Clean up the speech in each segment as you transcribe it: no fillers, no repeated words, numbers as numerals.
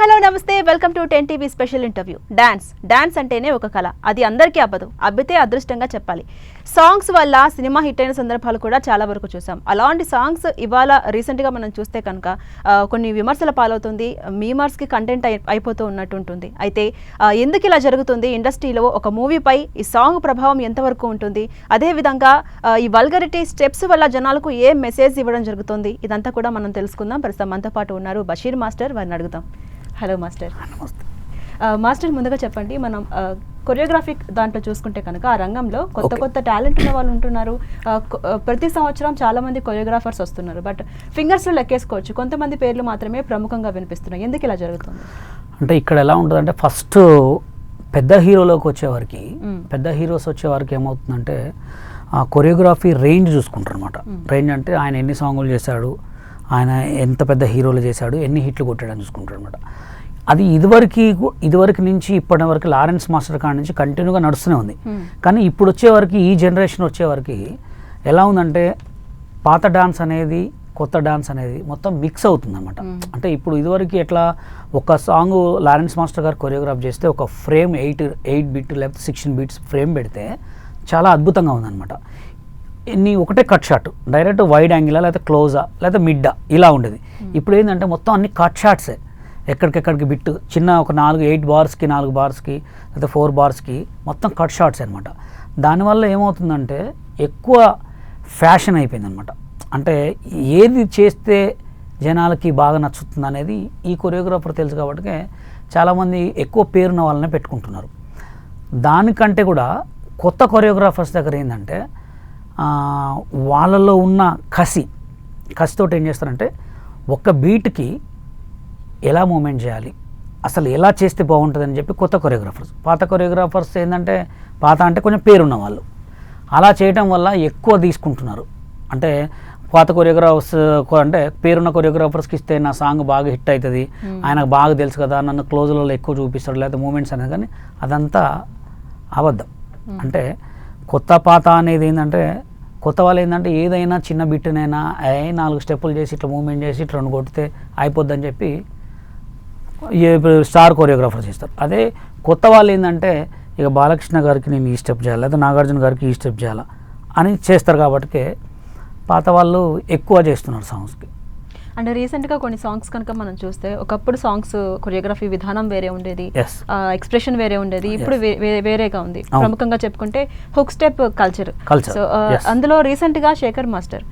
Hello నమస్తే welcome to 10 TV special interview. Dance అంటేనే ఒక కళ, అది అందరికీ అబ్బదు, అబ్బితే అదృష్టంగా చెప్పాలి. సాంగ్స్ వల్ల సినిమా హిట్ అయిన సందర్భాలు కూడా చాలా వరకు చూసాం. అలాంటి సాంగ్స్ ఇవాళ రీసెంట్గా మనం చూస్తే కనుక కొన్ని విమర్శల పాలవుతుంది, మీమర్స్కి కంటెంట్ అయిపోతూ ఉన్నట్టు ఉంటుంది. అయితే ఎందుకు ఇలా జరుగుతుంది, ఇండస్ట్రీలో ఒక మూవీపై ఈ సాంగ్ ప్రభావం ఎంతవరకు ఉంటుంది, అదేవిధంగా ఈ వల్గరిటీ స్టెప్స్ వల్ల జనాలకు ఏ మెసేజ్ ఇవ్వడం జరుగుతుంది, ఇదంతా కూడా మనం తెలుసుకుందాం. ప్రస్తుతం మనతో పాటు ఉన్నారు బషీర్ మాస్టర్, వారిని అడుగుదాం. Hello master. మాస్టర్, ముందుగా చెప్పండి, మనం కొరియోగ్రాఫిక్ దాంట్లో చూసుకుంటే కనుక ఆ రంగంలో కొత్త టాలెంట్ ఉన్న వాళ్ళు ఉంటున్నారు. ప్రతి సంవత్సరం చాలా మంది కొరియోగ్రాఫర్స్ వస్తున్నారు, బట్ ఫింగర్స్లో లెక్కేసుకోవచ్చు, కొంతమంది పేర్లు మాత్రమే ప్రముఖంగా వినిపిస్తున్నాయి. ఎందుకు ఇలా జరుగుతుంది అంటే ఇక్కడ ఎలా ఉంటుందంటే, ఫస్ట్ పెద్ద హీరోలోకి వచ్చేవారికి, పెద్ద హీరోస్ వచ్చేవారికి ఏమవుతుందంటే కొరియోగ్రఫీ రేంజ్ చూసుకుంటారు అనమాట. రేంజ్ అంటే ఆయన ఎన్ని సాంగులు చేశాడు, ఆయన ఎంత పెద్ద హీరోలు చేశాడు, ఎన్ని హిట్లు కొట్టాడని చూసుకుంటాడు అనమాట. అది ఇదివరకు నుంచి ఇప్పటి వరకు లారెన్స్ మాస్టర్ కాడ నుంచి కంటిన్యూగా నడుస్తూనే ఉంది. కానీ ఇప్పుడు వచ్చేవారికి, ఈ జనరేషన్ వచ్చేవారికి ఎలా ఉందంటే, పాత డాన్స్ అనేది కొత్త డాన్స్ అనేది మొత్తం మిక్స్ అవుతుంది అనమాట. అంటే ఇప్పుడు ఇదివరకు ఎట్లా ఒక సాంగ్ లారెన్స్ మాస్టర్ గారు కొరియోగ్రాఫ్ చేస్తే ఒక ఫ్రేమ్ 8 బిట్ లేకపోతే 16 బీట్స్ ఫ్రేమ్ పెడితే చాలా అద్భుతంగా ఉందన్నమాట. ఒకటే కట్ షాట్, డైరెక్ట్ వైడ్ యాంగిలా లేకపోతే క్లోజా లేకపోతే మిడ్డా ఇలా ఉండేది. ఇప్పుడు ఏంటంటే మొత్తం అన్ని కట్ షాట్సే, ఎక్కడికెక్కడికి బిట్ చిన్న ఒక 8 బార్స్కి 4 బార్స్కి లేకపోతే 4 బార్స్కి మొత్తం కట్ షాట్స్ అనమాట. దానివల్ల ఏమవుతుందంటే ఎక్కువ ఫ్యాషన్ అయిపోయింది అనమాట. అంటే ఏది చేస్తే జనాలకి బాగా నచ్చుతుంది అనేది ఈ కొరియోగ్రాఫర్ తెలుసు కాబట్టి చాలామంది ఎక్కువ పేరున్న వాళ్ళనే పెట్టుకుంటున్నారు. దానికంటే కూడా కొత్త కొరియోగ్రాఫర్స్ దగ్గర ఏంటంటే వాళ్ళలో ఉన్న కసితో ఏం చేస్తారంటే ఒక్క బీట్కి ఎలా మూమెంట్ చేయాలి, అసలు ఎలా చేస్తే బాగుంటుందని చెప్పి కొత్త కొరియోగ్రాఫర్స్, పాత కొరియోగ్రాఫర్స్ ఏంటంటే పాత అంటే కొంచెం పేరున్న వాళ్ళు అలా చేయటం వల్ల ఎక్కువ తీసుకుంటున్నారు. అంటే పాత కొరియోగ్రాఫర్స్ అంటే పేరున్న కొరియోగ్రాఫర్స్కి ఇస్తే నా సాంగ్ బాగా హిట్ అవుతుంది, ఆయనకు బాగా తెలుసు కదా, నన్ను క్లోజ్లలో ఎక్కువ చూపిస్తాడు లేకపోతే మూమెంట్స్ అనేది, కానీ అదంతా అబద్ధం. అంటే కొత్త పాత అనేది ఏంటంటే, కొత్త వాళ్ళు ఏంటంటే ఏదైనా చిన్న బిట్టునైనా 4 స్టెప్పులు చేసి ఇట్లా మూమెంట్ చేసి ఇట్లా 2 కొడితే అయిపోద్దని చెప్పి స్టార్ కొరియోగ్రాఫర్స్ ఇస్తారు. అదే కొత్త వాళ్ళు ఏంటంటే ఇక బాలకృష్ణ గారికి నేను ఈ స్టెప్ చేయాలి లేదా నాగార్జున గారికి ఈ స్టెప్ చేయాలా అని చేస్తారు. కాబట్టి పాత వాళ్ళు ఎక్కువ చేస్తున్నారు సాంగ్స్కి. అంటే రీసెంట్గా కొన్ని సాంగ్స్ కనుక మనం చూస్తే, ఒకప్పుడు సాంగ్స్ కొరియోగ్రఫీ విధానం వేరే ఉండేది, ఎక్స్ప్రెషన్ వేరే ఉండేది, ఇప్పుడు వేరేగా ఉంది. ప్రముఖంగా చెప్పుకుంటే హుక్ స్టెప్ కల్చర్. సో అందులో రీసెంట్గా శేఖర్ మాస్టర్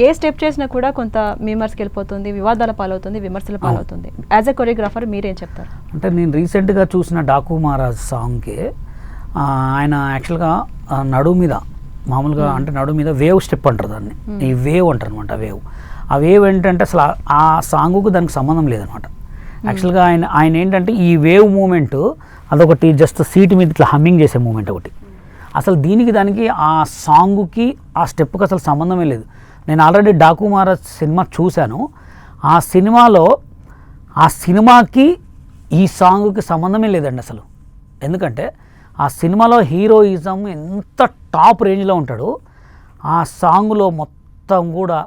ఏ స్టెప్ చేసినా కూడా కొంత మీమర్స్కి వెళ్ళిపోతుంది, వివాదాల పాలవుతుంది, విమర్శల పాలవుతుంది. యాజ్ ఎ కొరియోగ్రాఫర్ మీరేం చెప్తారు? అంటే నేను రీసెంట్గా చూసిన డాకు మహారాజ్ సాంగ్కి ఆయన యాక్చువల్గా నడుము మీద మామూలుగా అంటే నడుము మీద వేవ్ స్టెప్ అంటారు దాన్ని, ఈ వేవ్ అంటారు అనమాట. ఆ వేవ్ ఏంటంటే అసలు ఆ సాంగుకు దానికి సంబంధం లేదనమాట. యాక్చువల్గా ఆయన ఏంటంటే ఈ వేవ్ మూమెంట్ అదొకటి జస్ట్ సీట్ మీద ఇట్లా హమ్మింగ్ చేసే మూమెంట్ ఒకటి. అసలు దానికి ఆ సాంగుకి ఆ స్టెప్కి అసలు సంబంధమే లేదు. నేను ఆల్రెడీ డాకు మహారాజ్ సినిమా చూశాను. ఆ సినిమాకి ఈ సాంగుకి సంబంధమే లేదండి అసలు. ఎందుకంటే ఆ సినిమాలో హీరోయిజం ఎంత టాప్ రేంజ్లో ఉంటాడో, ఆ సాంగ్లో మొత్తం కూడా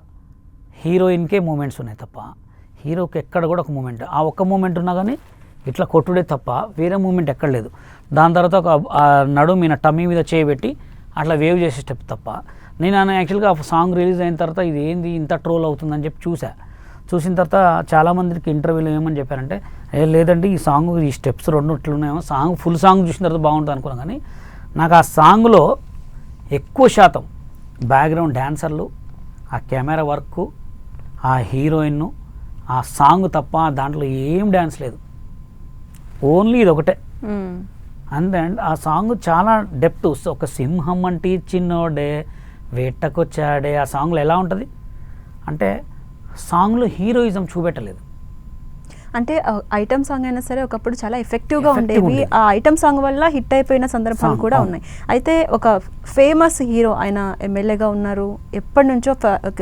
హీరోయిన్కే మూమెంట్స్ ఉన్నాయి తప్ప హీరోకి ఎక్కడ కూడా ఒక మూమెంట్, ఆ ఒక్క మూమెంట్ ఉన్నా కానీ ఇట్లా కొట్టుడే తప్ప వేరే మూమెంట్ ఎక్కడ లేదు. దాని తర్వాత ఒక నడుము మీద టమ్మీ మీద చేయబెట్టి అట్లా వేవ్ చేసే స్టెప్ తప్ప. నేను యాక్చువల్గా ఆ సాంగ్ రిలీజ్ అయిన తర్వాత ఇది ఏంది ఇంత ట్రోల్ అవుతుందని చెప్పి చూసిన తర్వాత చాలామందికి ఇంటర్వ్యూలో ఏమని చెప్పారంటే, లేదండి ఈ సాంగ్ ఈ స్టెప్స్ 2 ఇట్లున్నాయేమో, ఫుల్ సాంగ్ చూసిన తర్వాత బాగుంటుంది అనుకున్నాను. కానీ నాకు ఆ సాంగ్లో ఎక్కువ శాతం బ్యాక్గ్రౌండ్ డాన్సర్లు, ఆ కెమెరా వర్క్, ఆ హీరోయిన్, ఆ సాంగ్ తప్ప దాంట్లో ఏం డ్యాన్స్ లేదు, ఓన్లీ ఇది ఒకటే. అండ్ ఆ సాంగ్ చాలా డెప్త్. ఒక సింహం అంటే చిన్నోడే వేటకొచ్చాడే, ఆ సాంగ్లో ఎలా ఉంటుంది అంటే సాంగ్లో హీరోయిజం చూపెట్టలేదు. అంటే ఐటమ్ సాంగ్ అయినా సరే ఒకప్పుడు చాలా ఎఫెక్టివ్గా ఉండేవి. ఆ ఐటమ్ సాంగ్ వల్ల హిట్ అయిపోయిన సందర్భాలు కూడా ఉన్నాయి. అయితే ఒక ఫేమస్ హీరో, ఆయన ఎమ్మెల్యేగా ఉన్నారు, ఎప్పటి నుంచో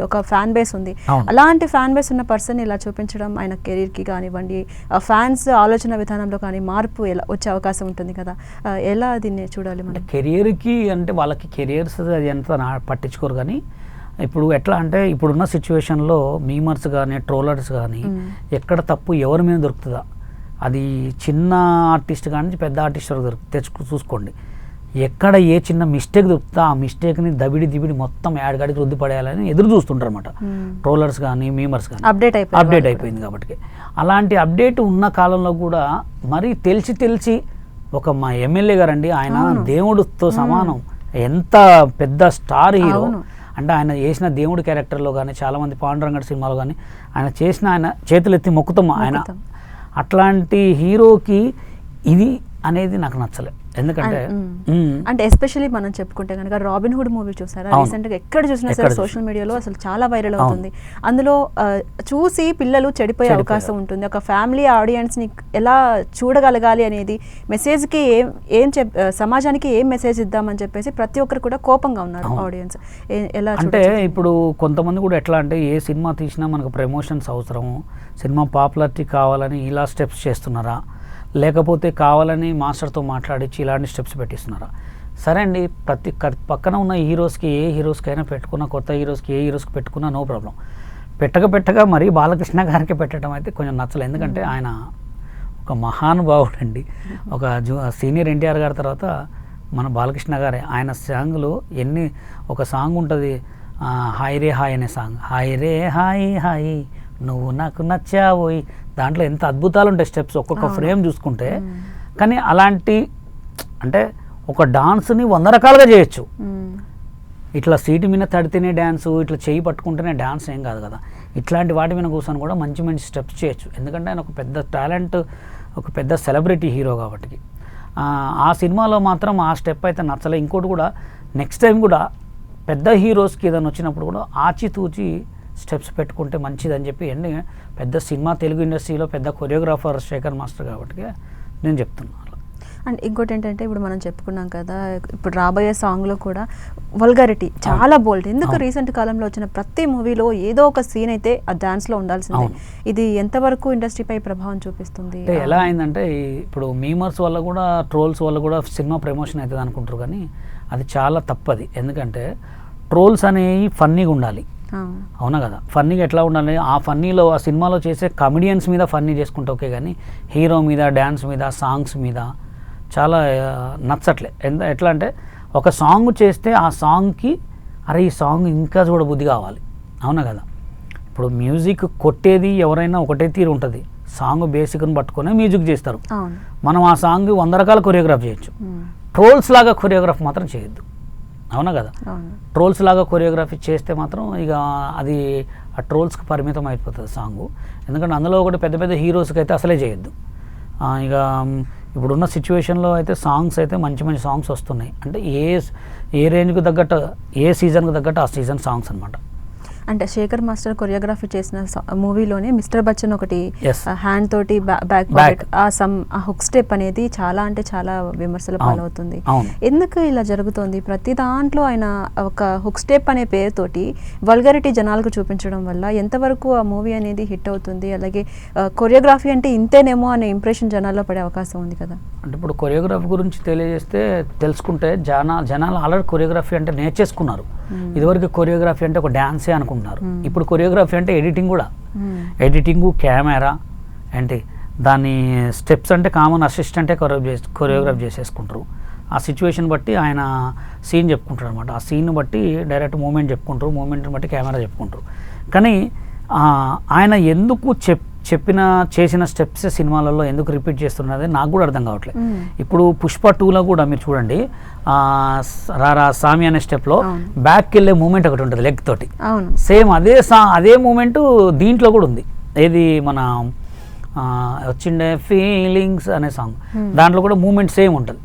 ఒక ఫ్యాన్ బేస్ ఉంది. అలాంటి ఫ్యాన్ బేస్ ఉన్న పర్సన్ ఇలా చూపించడం ఆయన కెరీర్కి కానివ్వండి, ఫ్యాన్స్ ఆలోచన విధానంలో కానీ మార్పు ఎలా వచ్చే అవకాశం ఉంటుంది కదా, ఎలా దీన్ని చూడాలి మనం? కెరియర్కి అంటే వాళ్ళకి కెరియర్స్ అది ఎంత పట్టించుకోరు. కానీ ఇప్పుడు ఎట్లా అంటే ఇప్పుడున్న సిచ్యువేషన్లో మీమర్స్ కానీ ట్రోలర్స్ కానీ ఎక్కడ తప్పు ఎవరి మీద దొరుకుతుందా, అది చిన్న ఆర్టిస్ట్ కానీ పెద్ద ఆర్టిస్ట్ వరకు చూసుకోండి, ఎక్కడ ఏ చిన్న మిస్టేక్ దొరుకుతుందో ఆ మిస్టేక్ని దిబిడి మొత్తం యాడ్ కాడికి రుద్ది పడేయాలని ఎదురు చూస్తుంటారు అనమాట ట్రోలర్స్ కానీ మీమర్స్ కానీ. అప్డేట్ అయిపోయింది కాబట్టి అలాంటి అప్డేట్ ఉన్న కాలంలో కూడా మరి తెలిసి ఒక మా ఎమ్మెల్యే గారండి, ఆయన దేవుడితో సమానం, ఎంత పెద్ద స్టార్ హీరో అంటే ఆయన చేసిన దేవుడి క్యారెక్టర్లో కానీ చాలామంది పాండురంగడ్ సినిమాలో కానీ ఆయన చేసిన ఆయన చేతులెత్తి మొక్కుతాం ఆయన. అట్లాంటి హీరోకి ఇది అనేది నాకు నచ్చలే. ఎందుకంటే అంటే ఎస్పెషల్లీ మనం చెప్పుకుంటే కనుక రాబిన్ హుడ్ మూవీ చూసారా రీసెంట్గా, ఎక్కడ చూసినా సరే సోషల్ మీడియాలో అసలు చాలా వైరల్ అవుతుంది. అందులో చూసి పిల్లలు చెడిపోయే అవకాశం ఉంటుంది. ఒక ఫ్యామిలీ ఆడియన్స్ని ఎలా చూడగలగాలి అనేది మెసేజ్కి సమాజానికి ఏం మెసేజ్ ఇద్దామని చెప్పేసి ప్రతి ఒక్కరు కూడా కోపంగా ఉన్నారు ఆడియన్స్. ఎలా అంటే ఇప్పుడు కొంతమంది కూడా ఎట్లా అంటే ఏ సినిమా తీసినా మనకు ప్రమోషన్స్ అవసరము, సినిమా పాపులారిటీ కావాలని ఇలా స్టెప్స్ చేస్తున్నారా, లేకపోతే కావాలని మాస్టర్తో మాట్లాడించి ఇలాంటి స్టెప్స్ పెట్టిస్తున్నారా? సరే అండి, పక్కన ఉన్న హీరోస్కి ఏ హీరోస్కైనా పెట్టుకున్నా, కొత్త హీరోస్కి ఏ హీరోస్కి పెట్టుకున్నా నో ప్రాబ్లం. పెట్టగా మరీ బాలకృష్ణ గారికి పెట్టడం అయితే కొంచెం నచ్చలేదు. ఎందుకంటే ఆయన ఒక మహానుభావుడు అండి. ఒక సీనియర్ ఎన్టీఆర్ గారి తర్వాత మన బాలకృష్ణ గారే. ఆయన సాంగ్లు ఒక సాంగ్ ఉంటుంది, హాయ్ రే హాయ్ అనే సాంగ్, హాయ్ రే హాయ్ హాయ్ నువ్వు నాకు నచ్చావోయ్, దాంట్లో ఎంత అద్భుతాలు ఉంటాయి స్టెప్స్ ఒక్కొక్క ఫ్రేమ్ చూసుకుంటే. కానీ అలాంటి అంటే ఒక డాన్స్ని 100 రకాలుగా చేయొచ్చు. ఇట్లా సీటు మీద తడితేనే డ్యాన్సు, ఇట్లా చేయి పట్టుకుంటేనే డ్యాన్స్ ఏం కాదు కదా. ఇట్లాంటి వాటి మీద కూర్చొని కూడా మంచి స్టెప్స్ చేయొచ్చు. ఎందుకంటే ఆయన ఒక పెద్ద టాలెంట్, ఒక పెద్ద సెలబ్రిటీ హీరో కాబట్టి. ఆ సినిమాలో మాత్రం ఆ స్టెప్ అయితే నచ్చలే. ఇంకోటి కూడా నెక్స్ట్ టైం కూడా పెద్ద హీరోస్కి ఏదైనా వచ్చినప్పుడు కూడా ఆచితూచి స్టెప్స్ పెట్టుకుంటే మంచిదని చెప్పి పెద్ద సినిమా తెలుగు ఇండస్ట్రీలో పెద్ద కొరియోగ్రాఫర్ శేఖర్ మాస్టర్ కాబట్టి నేను చెప్తున్నాను. అండ్ ఇంకోటి ఏంటంటే ఇప్పుడు మనం చెప్పుకున్నాం కదా, ఇప్పుడు రాబోయే సాంగ్లో కూడా వల్గారిటీ చాలా బోల్డ్. ఎందుకు రీసెంట్ కాలంలో వచ్చిన ప్రతి మూవీలో ఏదో ఒక సీన్ అయితే ఆ డాన్స్లో ఉండాల్సిందే. ఇది ఎంతవరకు ఇండస్ట్రీపై ప్రభావం చూపిస్తుంది? ఎలా అయిందంటే ఇప్పుడు మీమర్స్ వల్ల కూడా, ట్రోల్స్ వల్ల కూడా సినిమా ప్రమోషన్ అవుతుంది అనుకుంటారు, కానీ అది చాలా తప్పది. ఎందుకంటే ట్రోల్స్ అనేవి ఫన్నీగా ఉండాలి, అవునా కదా. ఫన్నీగా ఎట్లా ఉండాలి, ఆ ఫన్నీలో ఆ సినిమాలో చేసే కమెడియన్స్ మీద ఫన్నీ చేసుకుంటే ఓకే, కానీ హీరో మీద, డ్యాన్స్ మీద, సాంగ్స్ మీద చాలా నచ్చట్లే. ఎట్లా అంటే ఒక సాంగ్ చేస్తే ఆ సాంగ్కి అరే ఈ సాంగ్ ఇంకా చూడబుద్ధి కావాలి, అవునా కదా. ఇప్పుడు మ్యూజిక్ కొట్టేది ఎవరైనా ఒకటే తీరు ఉంటుంది, సాంగ్ బేసిక్ని పట్టుకొని మ్యూజిక్ చేస్తారు. మనం ఆ సాంగ్ 100 రకాల కొరియోగ్రాఫ్ చేయొచ్చు, ట్రోల్స్ లాగా కొరియోగ్రాఫ్ మాత్రం చేయొద్దు, అవునా కదా. ట్రోల్స్ లాగా కొరియోగ్రఫీ చేస్తే మాత్రం ఇక అది ఆ ట్రోల్స్కి పరిమితం అయిపోతుంది సాంగు. ఎందుకంటే అందులో ఒకటి పెద్ద హీరోస్కి అయితే అసలే చేయొద్దు. ఇక ఇప్పుడున్న సిచ్యువేషన్లో అయితే సాంగ్స్ అయితే మంచి సాంగ్స్ వస్తున్నాయి. అంటే ఏ రేంజ్కి తగ్గట్టు, ఏ సీజన్కి తగ్గట్టు ఆ సీజన్ సాంగ్స్ అనమాట. అంటే శేఖర్ మాస్టర్ కొరియోగ్రఫీ చేసిన మూవీలోనే మిస్టర్ బచ్చన్ ఒకటి హ్యాండ్ తోటి బ్యాక్ ఆ హుక్ స్టెప్ అనేది చాలా అంటే చాలా విమర్శల పాలవుతుంది. ఎందుకు ఇలా జరుగుతుంది? ప్రతి దాంట్లో ఆయన ఒక హుక్ స్టెప్ అనే పేరుతోటి వల్గారిటీ జనాలకు చూపించడం వల్ల ఎంతవరకు ఆ మూవీ అనేది హిట్ అవుతుంది? అలాగే కొరియోగ్రఫీ అంటే ఇంతేనేమో అనే ఇంప్రెషన్ జనాల్లో పడే అవకాశం ఉంది కదా. అంటే ఇప్పుడు కొరియోగ్రఫీ గురించి తెలుసుకుంటే జనాలు ఆల్రెడీ కొరియోగ్రఫీ అంటే నేర్చేసుకున్నారు. ఇదివరకు కొరియోగ్రఫీ అంటే ఒక డ్యాన్సే అనుకుంటున్నారు. ఇప్పుడు కొరియోగ్రఫీ అంటే ఎడిటింగు, కెమెరా అంటే దాని స్టెప్స్ అంటే కామన్ అసిస్టెంటే కొరియోగ్రాఫ్ చేసేసుకుంటారు. ఆ సిచ్యువేషన్ బట్టి ఆయన సీన్ చెప్పుకుంటారు అనమాట. ఆ సీన్ బట్టి డైరెక్ట్ మూమెంట్ చెప్పుకుంటారు, మూమెంట్ని బట్టి కెమెరా చెప్పుకుంటారు. కానీ ఆయన ఎందుకు చేసిన స్టెప్స్ సినిమాలలో ఎందుకు రిపీట్ చేస్తున్నది నాకు కూడా అర్థం కావట్లేదు. ఇప్పుడు పుష్ప 2లో కూడా మీరు చూడండి, రారా సామి అనే స్టెప్లో బ్యాక్కి వెళ్ళే మూమెంట్ ఒకటి ఉంటుంది లెగ్ తోటి, సేమ్ అదే మూమెంట్ దీంట్లో కూడా ఉంది. ఏది మన వచ్చిండే ఫీలింగ్స్ అనే సాంగ్, దాంట్లో కూడా మూమెంట్ సేమ్ ఉంటుంది.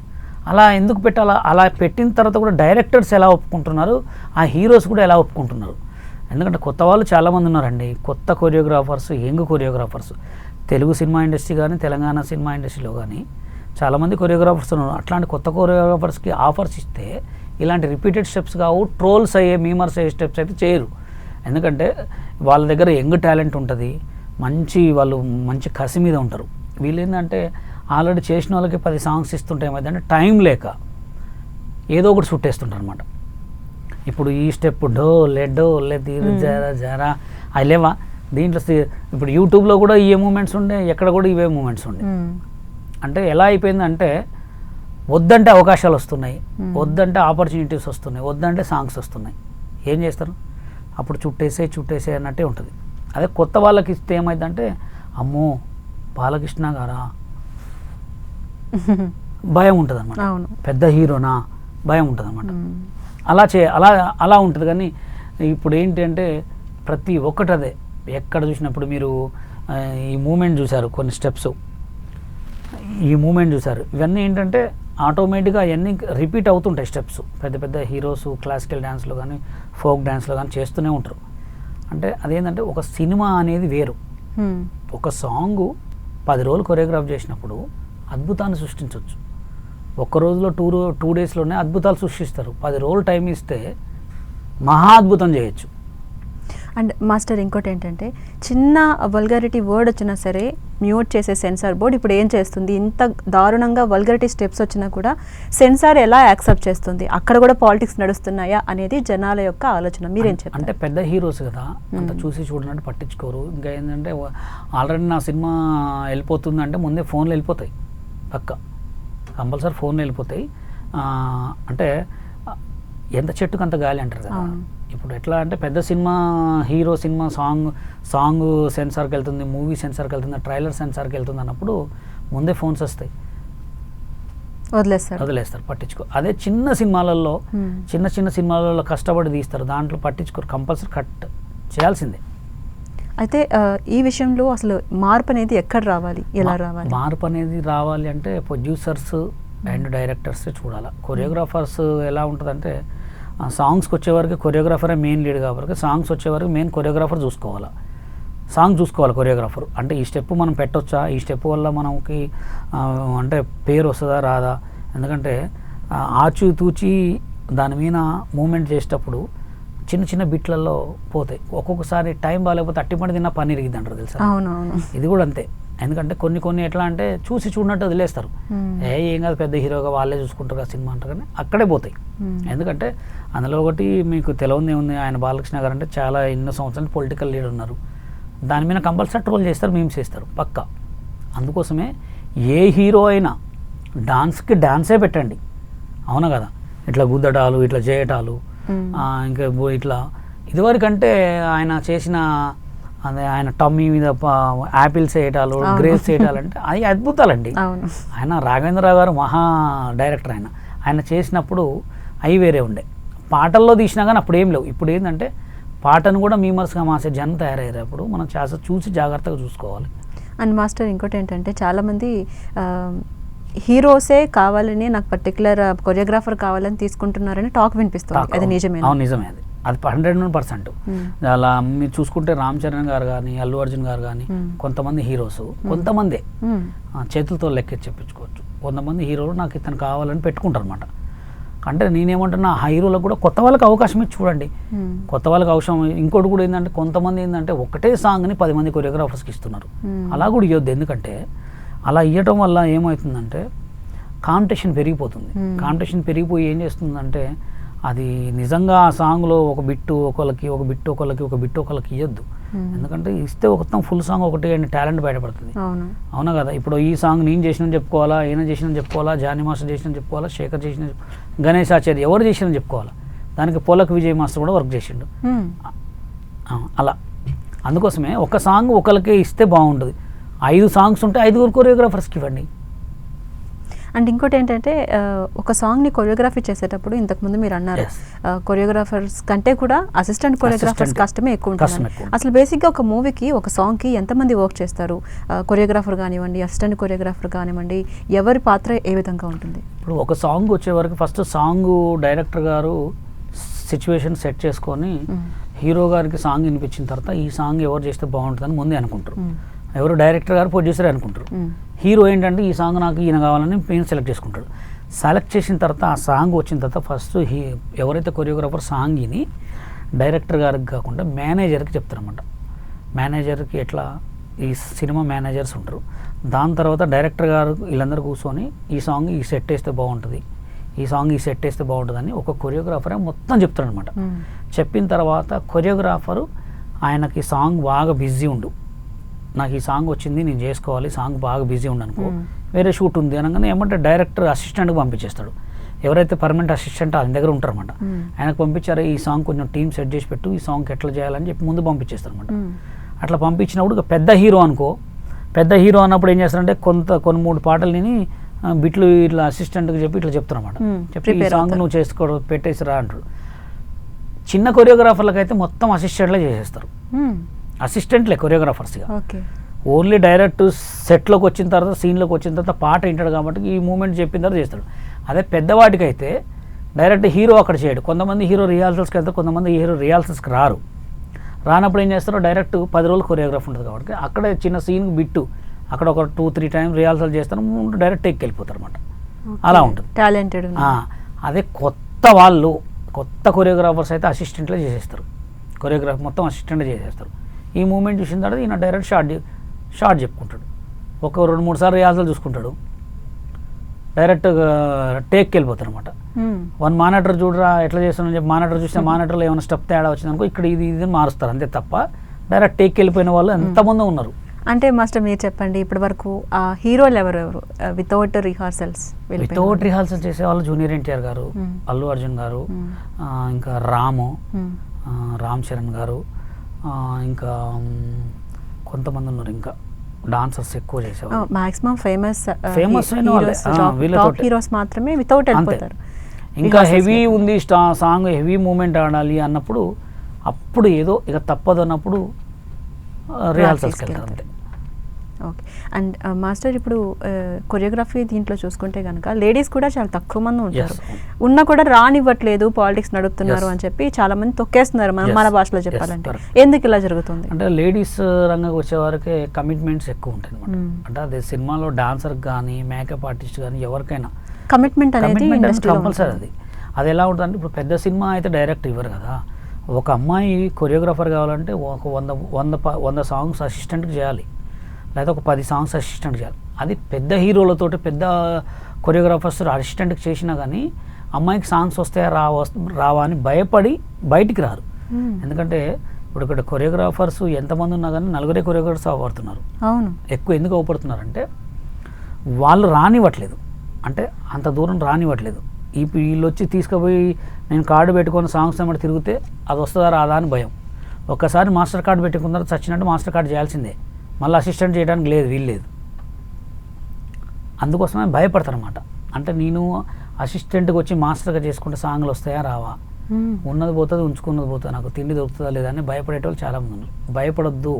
అలా ఎందుకు పెట్టాలా? అలా పెట్టిన తర్వాత కూడా డైరెక్టర్స్ ఎలా ఒప్పుకుంటున్నారు, ఆ హీరోస్ కూడా ఎలా ఒప్పుకుంటున్నారు? ఎందుకంటే కొత్త వాళ్ళు చాలామంది ఉన్నారండి, కొత్త choreographers, young choreographers. Telugu cinema industry కానీ, తెలంగాణ సినిమా ఇండస్ట్రీలో కానీ చాలామంది కొరియోగ్రాఫర్స్ ఉన్నారు. అట్లాంటి కొత్త కొరియోగ్రాఫర్స్కి ఆఫర్స్ ఇస్తే ఇలాంటి రిపీటెడ్ స్టెప్స్ కావు, ట్రోల్స్ అయ్యే, మీమర్స్ అయ్యే స్టెప్స్ అయితే చేయరు. ఎందుకంటే వాళ్ళ దగ్గర యంగ్ టాలెంట్ ఉంటుంది, వాళ్ళు మంచి కసి మీద ఉంటారు. వీళ్ళు ఏంటంటే ఆల్రెడీ చేసిన వాళ్ళకి 10 సాంగ్స్ ఇస్తుంటే ఏమైందంటే టైం లేక ఏదో ఒకటి చుట్టేస్తుంటారు అనమాట. ఇప్పుడు ఈ స్టెప్ డోలే తీరు జరా జరా అవి లేవా, దీంట్లో ఇప్పుడు యూట్యూబ్లో కూడా ఇవే మూమెంట్స్ ఉండే, ఎక్కడ కూడా ఇవే మూమెంట్స్ ఉండే. అంటే ఎలా అయిపోయిందంటే వద్దంటే అవకాశాలు వస్తున్నాయి, వద్దంటే ఆపర్చునిటీస్ వస్తున్నాయి, వద్దంటే సాంగ్స్ వస్తున్నాయి. ఏం చేస్తారు అప్పుడు చుట్టేసే అన్నట్టే ఉంటుంది. అదే కొత్త వాళ్ళకి ఇస్తే ఏమైందంటే అమ్మో బాలకృష్ణ గారా భయం ఉంటుంది అనమాట, పెద్ద హీరోనా భయం ఉంటుంది అనమాట. అలా ఉంటుంది. కానీ ఇప్పుడు ఏంటి అంటే ప్రతి ఒక్కటి అదే. ఎక్కడ చూసినప్పుడు మీరు ఈ మూమెంట్ చూశారు, కొన్ని స్టెప్స్ ఈ మూమెంట్ చూశారు, ఇవన్నీ ఏంటంటే ఆటోమేటిక్గా అవన్నీ రిపీట్ అవుతుంటాయి స్టెప్స్. పెద్ద పెద్ద హీరోస్ క్లాసికల్ డ్యాన్స్లో కానీ ఫోక్ డ్యాన్స్లో కానీ చేస్తూనే ఉంటారు. అంటే అదేంటంటే ఒక సినిమా అనేది వేరు. ఒక సాంగ్ 10 రోజులు కొరియోగ్రాఫ్ చేసినప్పుడు అద్భుతాన్ని సృష్టించవచ్చు. ఒక్క రోజులో 2 డేస్లోనే అద్భుతాలు సృష్టిస్తారు. 10 రోజులు టైం ఇస్తే మహా అద్భుతం చేయొచ్చు. అండ్ మాస్టర్ ఇంకోటి ఏంటంటే చిన్న వల్గారిటీ వర్డ్ వచ్చినా సరే మ్యూట్ చేసే సెన్సార్ బోర్డ్ ఇప్పుడు ఏం చేస్తుంది, ఇంత దారుణంగా వల్గారిటీ స్టెప్స్ వచ్చినా కూడా సెన్సార్ ఎలా యాక్సెప్ట్ చేస్తుంది, అక్కడ కూడా పాలిటిక్స్ నడుస్తున్నాయా అనేది జనాల యొక్క ఆలోచన. మీరేం చెప్పారు? అంటే పెద్ద హీరోస్ కదా, అంత చూసి చూడనట్టు పట్టించుకోరు. ఇంకా ఏంటంటే ఆల్రెడీ నా సినిమా వెళ్ళిపోతుంది అంటే ముందే ఫోన్లు వెళ్ళిపోతాయి, పక్క కంపల్సరీ ఫోన్లు వెళ్ళిపోతాయి. అంటే ఎంత చెట్టుకు అంత గాలి అంటారు కదా. ఇప్పుడు ఎట్లా అంటే పెద్ద సినిమా హీరో సినిమా సాంగ్ సెన్సార్కి వెళ్తుంది, మూవీ సెన్సార్కి వెళ్తుంది, ట్రైలర్ సెన్సార్కి వెళ్తుంది అన్నప్పుడు ముందే ఫోన్స్ వస్తాయి, వదిలేస్తారు, పట్టించుకో. అదే చిన్న సినిమాలలో కష్టపడి తీస్తారు, దాంట్లో పట్టించుకోరు, కంపల్సరీ కట్ చేయాల్సిందే. అయితే ఈ విషయంలో అసలు మార్పు అనేది ఎక్కడ రావాలి, ఎలా రావాలి? మార్పు అనేది రావాలి అంటే ప్రొడ్యూసర్స్ అండ్ డైరెక్టర్స్ చూడాలి. కొరియోగ్రాఫర్స్ ఎలా ఉంటుందంటే సాంగ్స్కి వచ్చేవరకు కొరియోగ్రాఫరే మెయిన్ లీడ్ కాబట్టి సాంగ్స్ వచ్చేవరకు మెయిన్ కొరియోగ్రాఫర్ చూసుకోవాలి. కొరియోగ్రాఫర్ అంటే ఈ స్టెప్ మనం పెట్టొచ్చా, ఈ స్టెప్ వల్ల మనకి అంటే పేరు వస్తుందా రాదా. ఎందుకంటే ఆచితూచి దాని మీద మూమెంట్ చేసేటప్పుడు చిన్న బిట్లలో పోతాయి. ఒక్కొక్కసారి టైం బాగాలేకపోతే అట్టిపండి తిన్న పని ఇరిగిద్ది అంటారు తెలుసా. ఇది కూడా అంతే. ఎందుకంటే కొన్ని ఎట్లా అంటే చూసి చూడనట్టు వదిలేస్తారు. ఏం కాదు పెద్ద హీరోగా వాళ్ళే చూసుకుంటారు కదా సినిమా అంటారు, కానీ అక్కడే పోతాయి. ఎందుకంటే అందులో ఒకటి మీకు తెలియదు ఏముంది, ఆయన బాలకృష్ణ గారు అంటే చాలా ఎన్నో సంవత్సరాలు పొలిటికల్ లీడర్ ఉన్నారు. దాని మీద కంపల్సరీ ట్రోల్ చేస్తారు, మీమ్స్ చేస్తారు పక్కా. అందుకోసమే ఏ హీరో అయినా డాన్స్కి డాన్సే పెట్టండి, అవునా కదా. ఇట్లా గుద్దటాలు, ఇట్లా చేయటాలు, ఇంకా ఇట్లా ఇదివరకంటే ఆయన చేసిన అదే ఆయన టమ్మీ మీద యాపిల్స్ వేయటాలు, గ్రేప్స్ వేయటాలంటే అది అద్భుతాలండి. ఆయన రాఘవేంద్రరావు గారు మహా డైరెక్టర్, ఆయన చేసినప్పుడు అవి వేరే ఉండే. పాటల్లో తీసినా కానీ అప్పుడు ఏం లేవు. ఇప్పుడు ఏంటంటే పాటను కూడా మీమర్స్గా మాసే జనం తయారయ్యారు. అప్పుడు మనం చూసి జాగ్రత్తగా చూసుకోవాలి. అండ్ మాస్టర్ ఇంకోటి ఏంటంటే చాలామంది హీరోసే కావాలని, నాకు పర్టికులర్ కొరియోగ్రాఫర్ కావాలని తీసుకుంటున్నారని టాక్ వినిపిస్తుంది. అది నిజమే? అవును, నిజమే. అది 100% అలా మీరు చూసుకుంటే రామ్ చరణ్ గారు కానీ, అల్లు అర్జున్ గారు కానీ, కొంతమంది హీరోస్, కొంతమందే చేతులతో లెక్కెత్తి చెప్పించుకోవచ్చు. కొంతమంది హీరోలు నాకు ఇతను కావాలని పెట్టుకుంటారు అనమాట. అంటే నేనేమంటున్నా, హీరోలకు కూడా కొత్త వాళ్ళకి అవకాశం ఇచ్చి చూడండి. కొత్త వాళ్ళకి అవసరం. ఇంకోటి కూడా ఏంటంటే కొంతమంది ఏంటంటే ఒకటే సాంగ్ని 10 మంది కొరియోగ్రాఫర్స్కి ఇస్తున్నారు. అలా కూడా ఇవ్వద్దు. ఎందుకంటే అలా ఇవ్వటం వల్ల ఏమవుతుందంటే కాంపిటీషన్ పెరిగిపోతుంది. కాంపిటీషన్ పెరిగిపోయి ఏం చేస్తుందంటే అది నిజంగా ఆ సాంగ్లో ఒక బిట్టు ఒకళ్ళకి ఇవ్వద్దు. ఎందుకంటే ఇస్తే మొత్తం ఫుల్ సాంగ్ ఒకటి అండ్ టాలెంట్ బయటపడుతుంది, అవునా కదా. ఇప్పుడు ఈ సాంగ్ నేను చేసిన చెప్పుకోవాలా, ఈయన చేసిన చెప్పుకోవాలా, జానీ మాస్టర్ చేసిన చెప్పుకోవాలా, శేఖర్ చేసిన, గణేష్ ఆచార్య ఎవరు చేసిన చెప్పుకోవాలా. దానికి పోలక్ విజయ్ మాస్టర్ కూడా వర్క్ చేసిండు అలా. అందుకోసమే ఒక సాంగ్ ఒకరికే ఇస్తే బాగుంటుంది. 5 సాంగ్స్ ఉంటే 5 కొరియోగ్రాఫర్స్కి ఇవ్వండి. అండ్ ఇంకోటి ఏంటంటే ఒక సాంగ్ని కొరియోగ్రఫీ చేసేటప్పుడు ఇంతకుముందు మీరు అన్నారు కొరియోగ్రాఫర్స్ కంటే కూడా అసిస్టెంట్ కొరియోగ్రాఫర్స్ కష్టమే ఎక్కువ ఉంటుంది. అసలు బేసిక్గా ఒక మూవీకి, ఒక సాంగ్కి ఎంతమంది వర్క్ చేస్తారు? కొరియోగ్రాఫర్ కానివ్వండి, అసిస్టెంట్ కొరియోగ్రాఫర్ కానివ్వండి, ఎవరి పాత్ర ఏ విధంగా ఉంటుంది? ఇప్పుడు ఒక సాంగ్ వచ్చే వరకు ఫస్ట్ సాంగ్ డైరెక్టర్ గారు సిచ్యువేషన్ సెట్ చేసుకొని హీరో గారికి సాంగ్ వినిపించిన తర్వాత ఈ సాంగ్ ఎవరు చేస్తే బాగుంటుందని ముందే అనుకుంటారు. ఎవరు డైరెక్టర్ గారు, ప్రొడ్యూసర్ అనుకుంటారు. హీరో ఏంటంటే ఈ సాంగ్ నాకు ఈయన కావాలని నేను సెలెక్ట్ చేసుకుంటాడు. సెలెక్ట్ చేసిన తర్వాత ఆ సాంగ్ వచ్చిన తర్వాత ఫస్ట్ ఎవరైతే కొరియోగ్రాఫర్ సాంగ్ని డైరెక్టర్ గారికి కాకుండా మేనేజర్కి చెప్తారన్నమాట. మేనేజర్కి ఎట్లా ఈ సినిమా మేనేజర్స్ ఉంటారు. దాని తర్వాత డైరెక్టర్ గారు వీళ్ళందరూ కూర్చొని ఈ సాంగ్ ఈ సెట్ వేస్తే బాగుంటుంది, ఈ సాంగ్ ఈ సెట్ వేస్తే బాగుంటుందని ఒక కొరియోగ్రాఫరే మొత్తం చెప్తారనమాట. చెప్పిన తర్వాత కొరియోగ్రాఫరు ఆయనకి సాంగ్ బాగా బిజీ ఉండు, నాకు ఈ సాంగ్ వచ్చింది నేను చేసుకోవాలి, సాంగ్ బాగా బిజీ ఉండు అనుకో, వేరే షూట్ ఉంది అనగానే ఏమంటే డైరెక్టర్ అసిస్టెంట్కి పంపించేస్తాడు. ఎవరైతే పర్మనెంట్ అసిస్టెంట్ ఆయన దగ్గర ఉంటారన్నమాట, ఆయనకు పంపించారు ఈ సాంగ్ కొంచెం టీమ్ సెట్ చేసి పెట్టు, ఈ సాంగ్ ఎట్లా చేయాలని చెప్పి ముందు పంపించేస్తారు అనమాట. అట్లా పంపించినప్పుడు ఇక పెద్ద హీరో అనుకో, పెద్ద హీరో అన్నప్పుడు ఏం చేస్తారంటే కొన్ని 3 పాటలు విని బిట్లు ఇట్లా అసిస్టెంట్కి చెప్పి ఇట్లా చెప్తారన్నమాట. చెప్పి ఈ సాంగ్ నువ్వు చేసుకో పెట్టేసిరా అంటారు. చిన్న కొరియోగ్రాఫర్లకు అయితే మొత్తం అసిస్టెంట్లే చేసేస్తారు, అసిస్టెంట్లే కొరియోగ్రాఫర్స్గా. ఓన్లీ డైరెక్ట్ సెట్లోకి వచ్చిన తర్వాత సీన్లోకి వచ్చిన తర్వాత పాట వింటాడు కాబట్టి ఈ మూమెంట్ చెప్పిన తర్వాత చేస్తాడు. అదే పెద్దవాటికి అయితే డైరెక్ట్ హీరో అక్కడ చేయడు. కొంతమంది హీరో రిహార్సల్స్కి వెళ్తారు, కొంతమంది హీరో రిహార్సల్స్కి రానప్పుడు ఏం చేస్తారో డైరెక్ట్ 10 రోజులు కొరియోగ్రాఫ్ ఉంటుంది కాబట్టి అక్కడ చిన్న సీన్ బిట్టు అక్కడ ఒక 2-3 టైమ్స్ రిహార్సల్ చేస్తారు, డైరెక్ట్ టేక్కి వెళ్ళిపోతారు అనమాట. అలా ఉంటుంది టాలెంటెడ్. అదే కొత్త కొరియోగ్రాఫర్స్ అయితే అసిస్టెంట్లే చేసేస్తారు, కొరియోగ్రాఫ్ మొత్తం అసిస్టెంట్ చేసేస్తారు. ఈ మూమెంట్ చూసిన తర్వాత ఈయన డైరెక్ట్ షార్ట్ చెప్పుకుంటాడు, ఒక 2-3 సార్లు రిహార్సల్ చూసుకుంటాడు, డైరెక్ట్ టేక్కి వెళ్ళిపోతారు అనమాట. వన్ మానిటర్ చూడరా ఎట్లా చేస్తానని చెప్పి మానిటర్ చూస్తే మానిటర్లో ఏమైనా స్టెప్ తేడా వచ్చిందనుకో ఇక్కడ ఇది మారుస్తారు అంతే తప్ప డైరెక్ట్ టేక్కి వెళ్ళిపోయిన వాళ్ళు ఎంతమంది ఉన్నారు. అంటే మాస్టర్ మీరు చెప్పండి ఇప్పటి వరకు ఆ హీరోలు ఎవరెవరు వితౌట్ రిహార్సల్స్ చేసే వాళ్ళు జూనియర్ ఎన్టీఆర్ గారు, అల్లు అర్జున్ గారు, ఇంకా రామ్ చరణ్ గారు, ఇంకా కొంతమంది ఉన్నారు, ఇంకా డాన్సర్స్ ఎక్కువ చేసేవాళ్ళు. మాక్సిమం ఫేమస్ హీరోస్ మాత్రమే వితౌట్ వెళ్ళిపోతారు. ఇంకా హెవీ ఉంది సాంగ్ హెవీ మూమెంట్ ఆడాలి అన్నప్పుడు అప్పుడు ఏదో ఇక తప్పదు అన్నప్పుడు రిహార్సల్స్కి వెళ్తారు అంతే. ఓకే. అండ్ మాస్టర్ ఇప్పుడు కొరియోగ్రఫీ దీంట్లో చూసుకుంటే కనుక లేడీస్ కూడా చాలా తక్కువ మంది ఉంటారు, ఉన్నా కూడా రానివ్వట్లేదు, పాలిటిక్స్ నడుపుతున్నారు అని చెప్పి చాలా మంది తొక్కేస్తున్నారు మన భాషలో చెప్పాలంటే. ఎందుకు ఇలా జరుగుతుంది అంటే లేడీస్ రంగంకి వచ్చేవారికి కమిట్మెంట్స్ ఎక్కువ ఉంటాయి అనమాట. అంటే అదే సినిమాలో డాన్సర్ కానీ మేకప్ ఆర్టిస్ట్ కానీ ఎవరికైనా కమిట్మెంట్ అనేది కంపల్సరీ. అది ఎలా ఉంటుంది, ఇప్పుడు పెద్ద సినిమా అయితే డైరెక్ట్ ఇవ్వరు కదా, ఒక అమ్మాయి కొరియోగ్రాఫర్ కావాలంటే ఒక 100 సాంగ్స్ అసిస్టెంట్కి చేయాలి, లేదా ఒక 10 సాంగ్స్ అసిస్టెంట్ చేయాలి. అది పెద్ద హీరోలతోటి పెద్ద కొరియోగ్రాఫర్స్ అసిస్టెంట్కి చేసినా కానీ అమ్మాయికి సాంగ్స్ వస్తాయా రావా అని భయపడి బయటికి రారు. ఎందుకంటే ఇప్పుడు ఇక్కడ కొరియోగ్రాఫర్స్ ఎంతమంది ఉన్నా కానీ 4 కొరియోగ్రాఫర్స్ అవపడుతున్నారు. అవును, ఎక్కువ ఎందుకు అవపడుతున్నారంటే వాళ్ళు రానివ్వట్లేదు, అంటే అంత దూరం రానివ్వట్లేదు. వీళ్ళు వచ్చి తీసుకుపోయి నేను కార్డు పెట్టుకొని సాంగ్స్ ఏమంటే తిరిగితే అది వస్తుందా రాదా అని భయం. ఒక్కసారి మాస్టర్ కార్డు పెట్టుకున్న చచ్చినట్టు మాస్టర్ కార్డు చేయాల్సిందే, మళ్ళీ అసిస్టెంట్ చేయడానికి వీల్లేదు. అందుకోసమే భయపడతారనమాట. అంటే నేను అసిస్టెంట్కి వచ్చి మాస్టర్గా చేసుకుంటే సాంగ్లు వస్తాయా రావా, ఉన్నది పోతుంది ఉంచుకున్నది పోతుంది, నాకు తిండి దొరుకుతుందా లేదా అని భయపడేటోళ్ళు చాలామంది ఉన్నారు. భయపడొద్దు,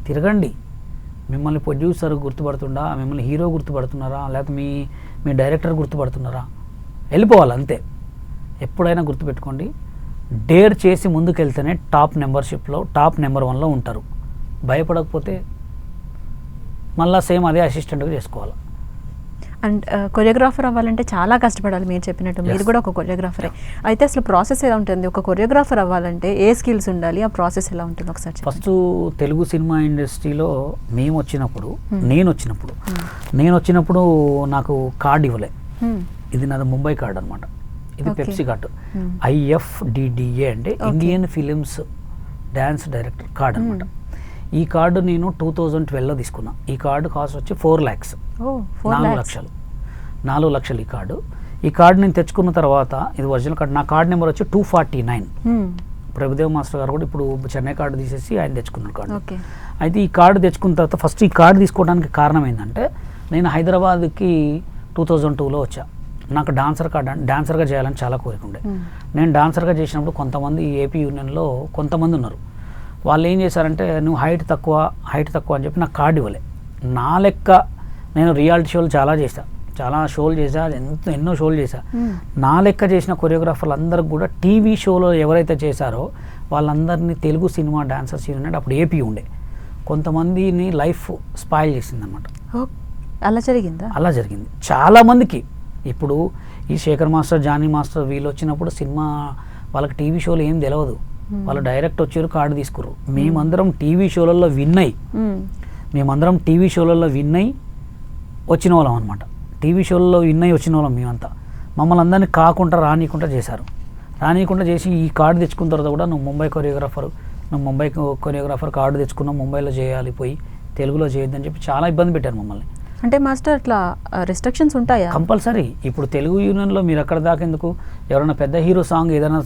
తిరగండి. మిమ్మల్ని ప్రొడ్యూసర్ గుర్తుపడుతుండా, మిమ్మల్ని హీరో గుర్తుపడుతున్నారా, లేకపోతే మీ డైరెక్టర్ గుర్తుపడుతున్నారా, వెళ్ళిపోవాలి అంతే. ఎప్పుడైనా గుర్తుపెట్టుకోండి, డేర్ చేసి ముందుకెళ్తేనే టాప్ నెంబర్షిప్లో టాప్ నెంబర్ 1లో ఉంటారు. భయపడకపోతే మళ్ళీ సేమ్ అదే అసిస్టెంట్గా చేసుకోవాలి. అండ్ కొరియోగ్రాఫర్ అవ్వాలంటే చాలా కష్టపడాలి. మీరు చెప్పినట్టు మీరు కూడా ఒక కొరియోగ్రాఫరే. అయితే అసలు ప్రాసెస్ ఎలా ఉంటుంది, ఒక కొరియోగ్రాఫర్ అవ్వాలంటే ఏ స్కిల్స్ ఉండాలి, ఆ ప్రాసెస్ ఎలా ఉంటుంది ఒకసారి? ఫస్ట్ తెలుగు సినిమా ఇండస్ట్రీలో నేను వచ్చినప్పుడు నాకు కార్డు ఇవ్వలే. ఇది నాది ముంబై కార్డు అనమాట, ఇది పెప్సీ కార్డు. IFDDA అంటే Indian films dance director card అనమాట. ఈ కార్డు నేను 2012లో తీసుకున్నా. ఈ కార్డు కాస్ట్ వచ్చి 4 lakhs, 4 లక్షలు ఈ కార్డు. ఈ కార్డు నేను తెచ్చుకున్న తర్వాత ఇది ఒరిజినల్ కార్డు. నా కార్డు నెంబర్ వచ్చి 249. ప్రభుదేవ్ మాస్టర్ గారు కూడా ఇప్పుడు చెన్నై కార్డు తీసేసి ఆయన తెచ్చుకున్నాడు కార్డు. అయితే ఈ కార్డు తెచ్చుకున్న తర్వాత ఫస్ట్ ఈ కార్డు తీసుకోవడానికి కారణం ఏంటంటే నేను హైదరాబాద్కి 2002లో వచ్చా. నాకు డాన్సర్గా చేయాలని చాలా కోరిక ఉండే. నేను డాన్సర్గా చేసినప్పుడు కొంతమంది ఏపీ యూనియన్లో కొంతమంది ఉన్నారు, వాళ్ళు ఏం చేశారంటే నువ్వు హైట్ తక్కువ అని చెప్పి నాకు కార్డు ఇవ్వలే. నా లెక్క నేను రియాలిటీ షోలు చాలా షోలు చేశా, ఎన్నో షోలు చేశా. నా లెక్క చేసిన కొరియోగ్రాఫర్లు అందరికి కూడా టీవీ షోలో ఎవరైతే చేశారో వాళ్ళందరినీ తెలుగు సినిమా డాన్సర్స్ యూనియన్ అప్పుడు ఏపీ ఉండే కొంతమందిని లైఫ్ స్పాయిల్ చేసింది అనమాట. అలా జరిగింది చాలామందికి. ఇప్పుడు ఈ శేఖర్ మాస్టర్, జానీ మాస్టర్ వీళ్ళు వచ్చినప్పుడు సినిమా వాళ్ళకి టీవీ షోలు ఏం తెలియదు, వాళ్ళు డైరెక్ట్ వచ్చారు కార్డు తీసుకురు. మేమందరం టీవీ షోలలో విన్ అయ్యి వచ్చిన వాళ్ళం అనమాట. టీవీ షోలలో విన్ అయ్యి వచ్చిన వాళ్ళం మేమంతా. మమ్మల్ని అందరినీ రానియకుండా చేశారు. రానియకుండా చేసి ఈ కార్డు తెచ్చుకున్న తర్వాత కూడా నువ్వు ముంబై కొరియోగ్రాఫర్, నువ్వు ముంబై కొరియోగ్రాఫర్ కార్డు తెచ్చుకున్నావు, ముంబైలో చేయాలి, పోయి తెలుగులో చేయొద్దని చెప్పి చాలా ఇబ్బంది పెట్టారు మమ్మల్ని. అంటే మాస్టర్ అట్లా రెస్ట్రిక్షన్స్ ఉంటాయా? కంపల్సరీ. ఇప్పుడు తెలుగు యూనియన్లో మీరు అక్కడ దాకా ఎందుకు, ఎవరైనా పెద్ద హీరో సాంగ్ ఏదైనా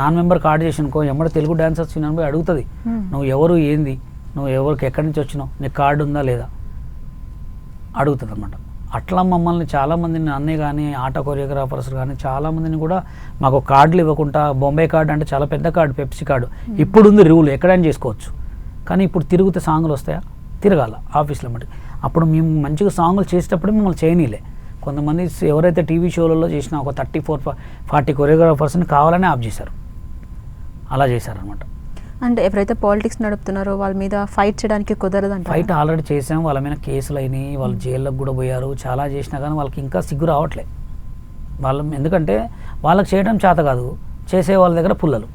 నాన్ మెంబర్ కార్డు చేసినుకో ఎమ్మడ తెలుగు డాన్సర్స్ యూనియన్ పోయి అడుగుతుంది, నువ్వు ఎవరు, ఏంది, నువ్వు ఎవరికి ఎక్కడి నుంచి వచ్చినావు, నీకు కార్డు ఉందా లేదా అడుగుతుంది అనమాట. అట్లా మమ్మల్ని చాలామందిని, అన్నీ కానీ ఆటో కొరియోగ్రాఫర్స్ కానీ చాలామందిని కూడా మాకు కార్డులు ఇవ్వకుండా, బొంబే కార్డు అంటే చాలా పెద్ద కార్డు, పెప్సీ కార్డు, ఇప్పుడు ఉంది రూల్ ఎక్కడైనా చేసుకోవచ్చు, కానీ ఇప్పుడు తిరిగితే సాంగులు వస్తాయా, తిరగాల ఆఫీస్లో మటుకు. అప్పుడు మేము మంచిగా సాంగులు చేసేటప్పుడు మమ్మల్ని చేయనీలే. కొంతమంది ఎవరైతే టీవీ షోలలో చేసిన ఒక 34-40 కొరియోగ్రాఫర్స్ని కావాలనే ఆఫ్ చేశారు, అలా చేశారనమాట. అంటే ఎవరైతే పాలిటిక్స్ నడుపుతున్నారో వాళ్ళ మీద ఫైట్ చేయడానికి కుదరదంట. ఫైట్ ఆల్రెడీ చేసాం, వాళ్ళ మీద కేసులు అయినాయి, వాళ్ళు జైల్లోకి కూడా పోయారు, చాలా చేసినా కానీ వాళ్ళకి ఇంకా సిగ్గు రావట్లే. ఎందుకంటే వాళ్ళకి చేయడం చేత కాదు, చేసే వాళ్ళ దగ్గర పుల్లలు.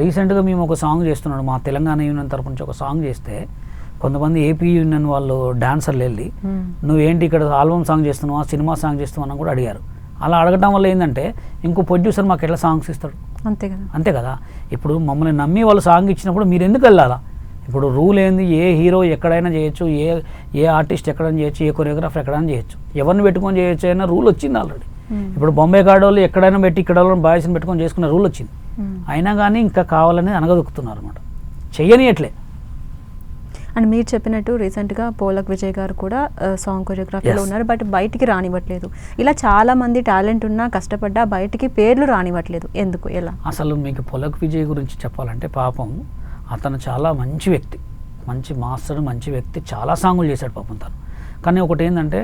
రీసెంట్గా మేము ఒక సాంగ్ చేస్తున్నాడు, మా తెలంగాణ యూనియన్ తరపు నుంచి ఒక సాంగ్ చేస్తే కొంతమంది ఏపీ యూనియన్ వాళ్ళు డాన్సర్లు వెళ్ళి నువ్వేంటి ఇక్కడ ఆల్బమ్ సాంగ్ చేస్తున్నావా, సినిమా సాంగ్ చేస్తున్నావు అని కూడా అడిగారు. అలా అడగడం వల్ల ఏంటంటే ఇంకో ప్రొడ్యూసర్ మాకు ఎట్లా సాంగ్స్ ఇస్తాడు, అంతే కదా. ఇప్పుడు మమ్మల్ని నమ్మి వాళ్ళు సాంగ్ ఇచ్చినప్పుడు మీరు ఎందుకు వెళ్ళాలా? ఇప్పుడు రూల్ ఏంది, ఏ హీరో ఎక్కడైనా చేయొచ్చు, ఏ ఆర్టిస్ట్ ఎక్కడైనా చేయొచ్చు, ఏ కొరియోగ్రాఫర్ ఎక్కడైనా చేయొచ్చు, ఎవరిని పెట్టుకొని చేయొచ్చు అయినా రూల్ వచ్చింది ఆల్రెడీ. ఇప్పుడు బొంబే కార్డు వాళ్ళు ఎక్కడైనా పెట్టి ఇక్కడ బాయ్స్ని పెట్టుకొని చేసుకునే రూల్ వచ్చింది, అయినా కానీ ఇంకా కావాలని అనగదొక్కుతున్నారు అనమాట, చెయ్యనియట్లే. అండ్ మీరు చెప్పినట్టు రీసెంట్గా పోలక్ విజయ్ గారు కూడా సాంగ్ కొరియోగ్రఫీలో ఉన్నారు, బట్ బయటికి రానివ్వట్లేదు. ఇలా చాలా మంది టాలెంట్ ఉన్నా కష్టపడ్డా బయటికి పేర్లు రానివ్వట్లేదు, ఎందుకు, ఎలా? అసలు మీకు పోలక్ విజయ్ గురించి చెప్పాలంటే పాపం అతను చాలా మంచి వ్యక్తి, మంచి మాస్టర్, మంచి వ్యక్తి, చాలా సాంగులు చేశాడు పాపం తను. కానీ ఒకటి ఏంటంటే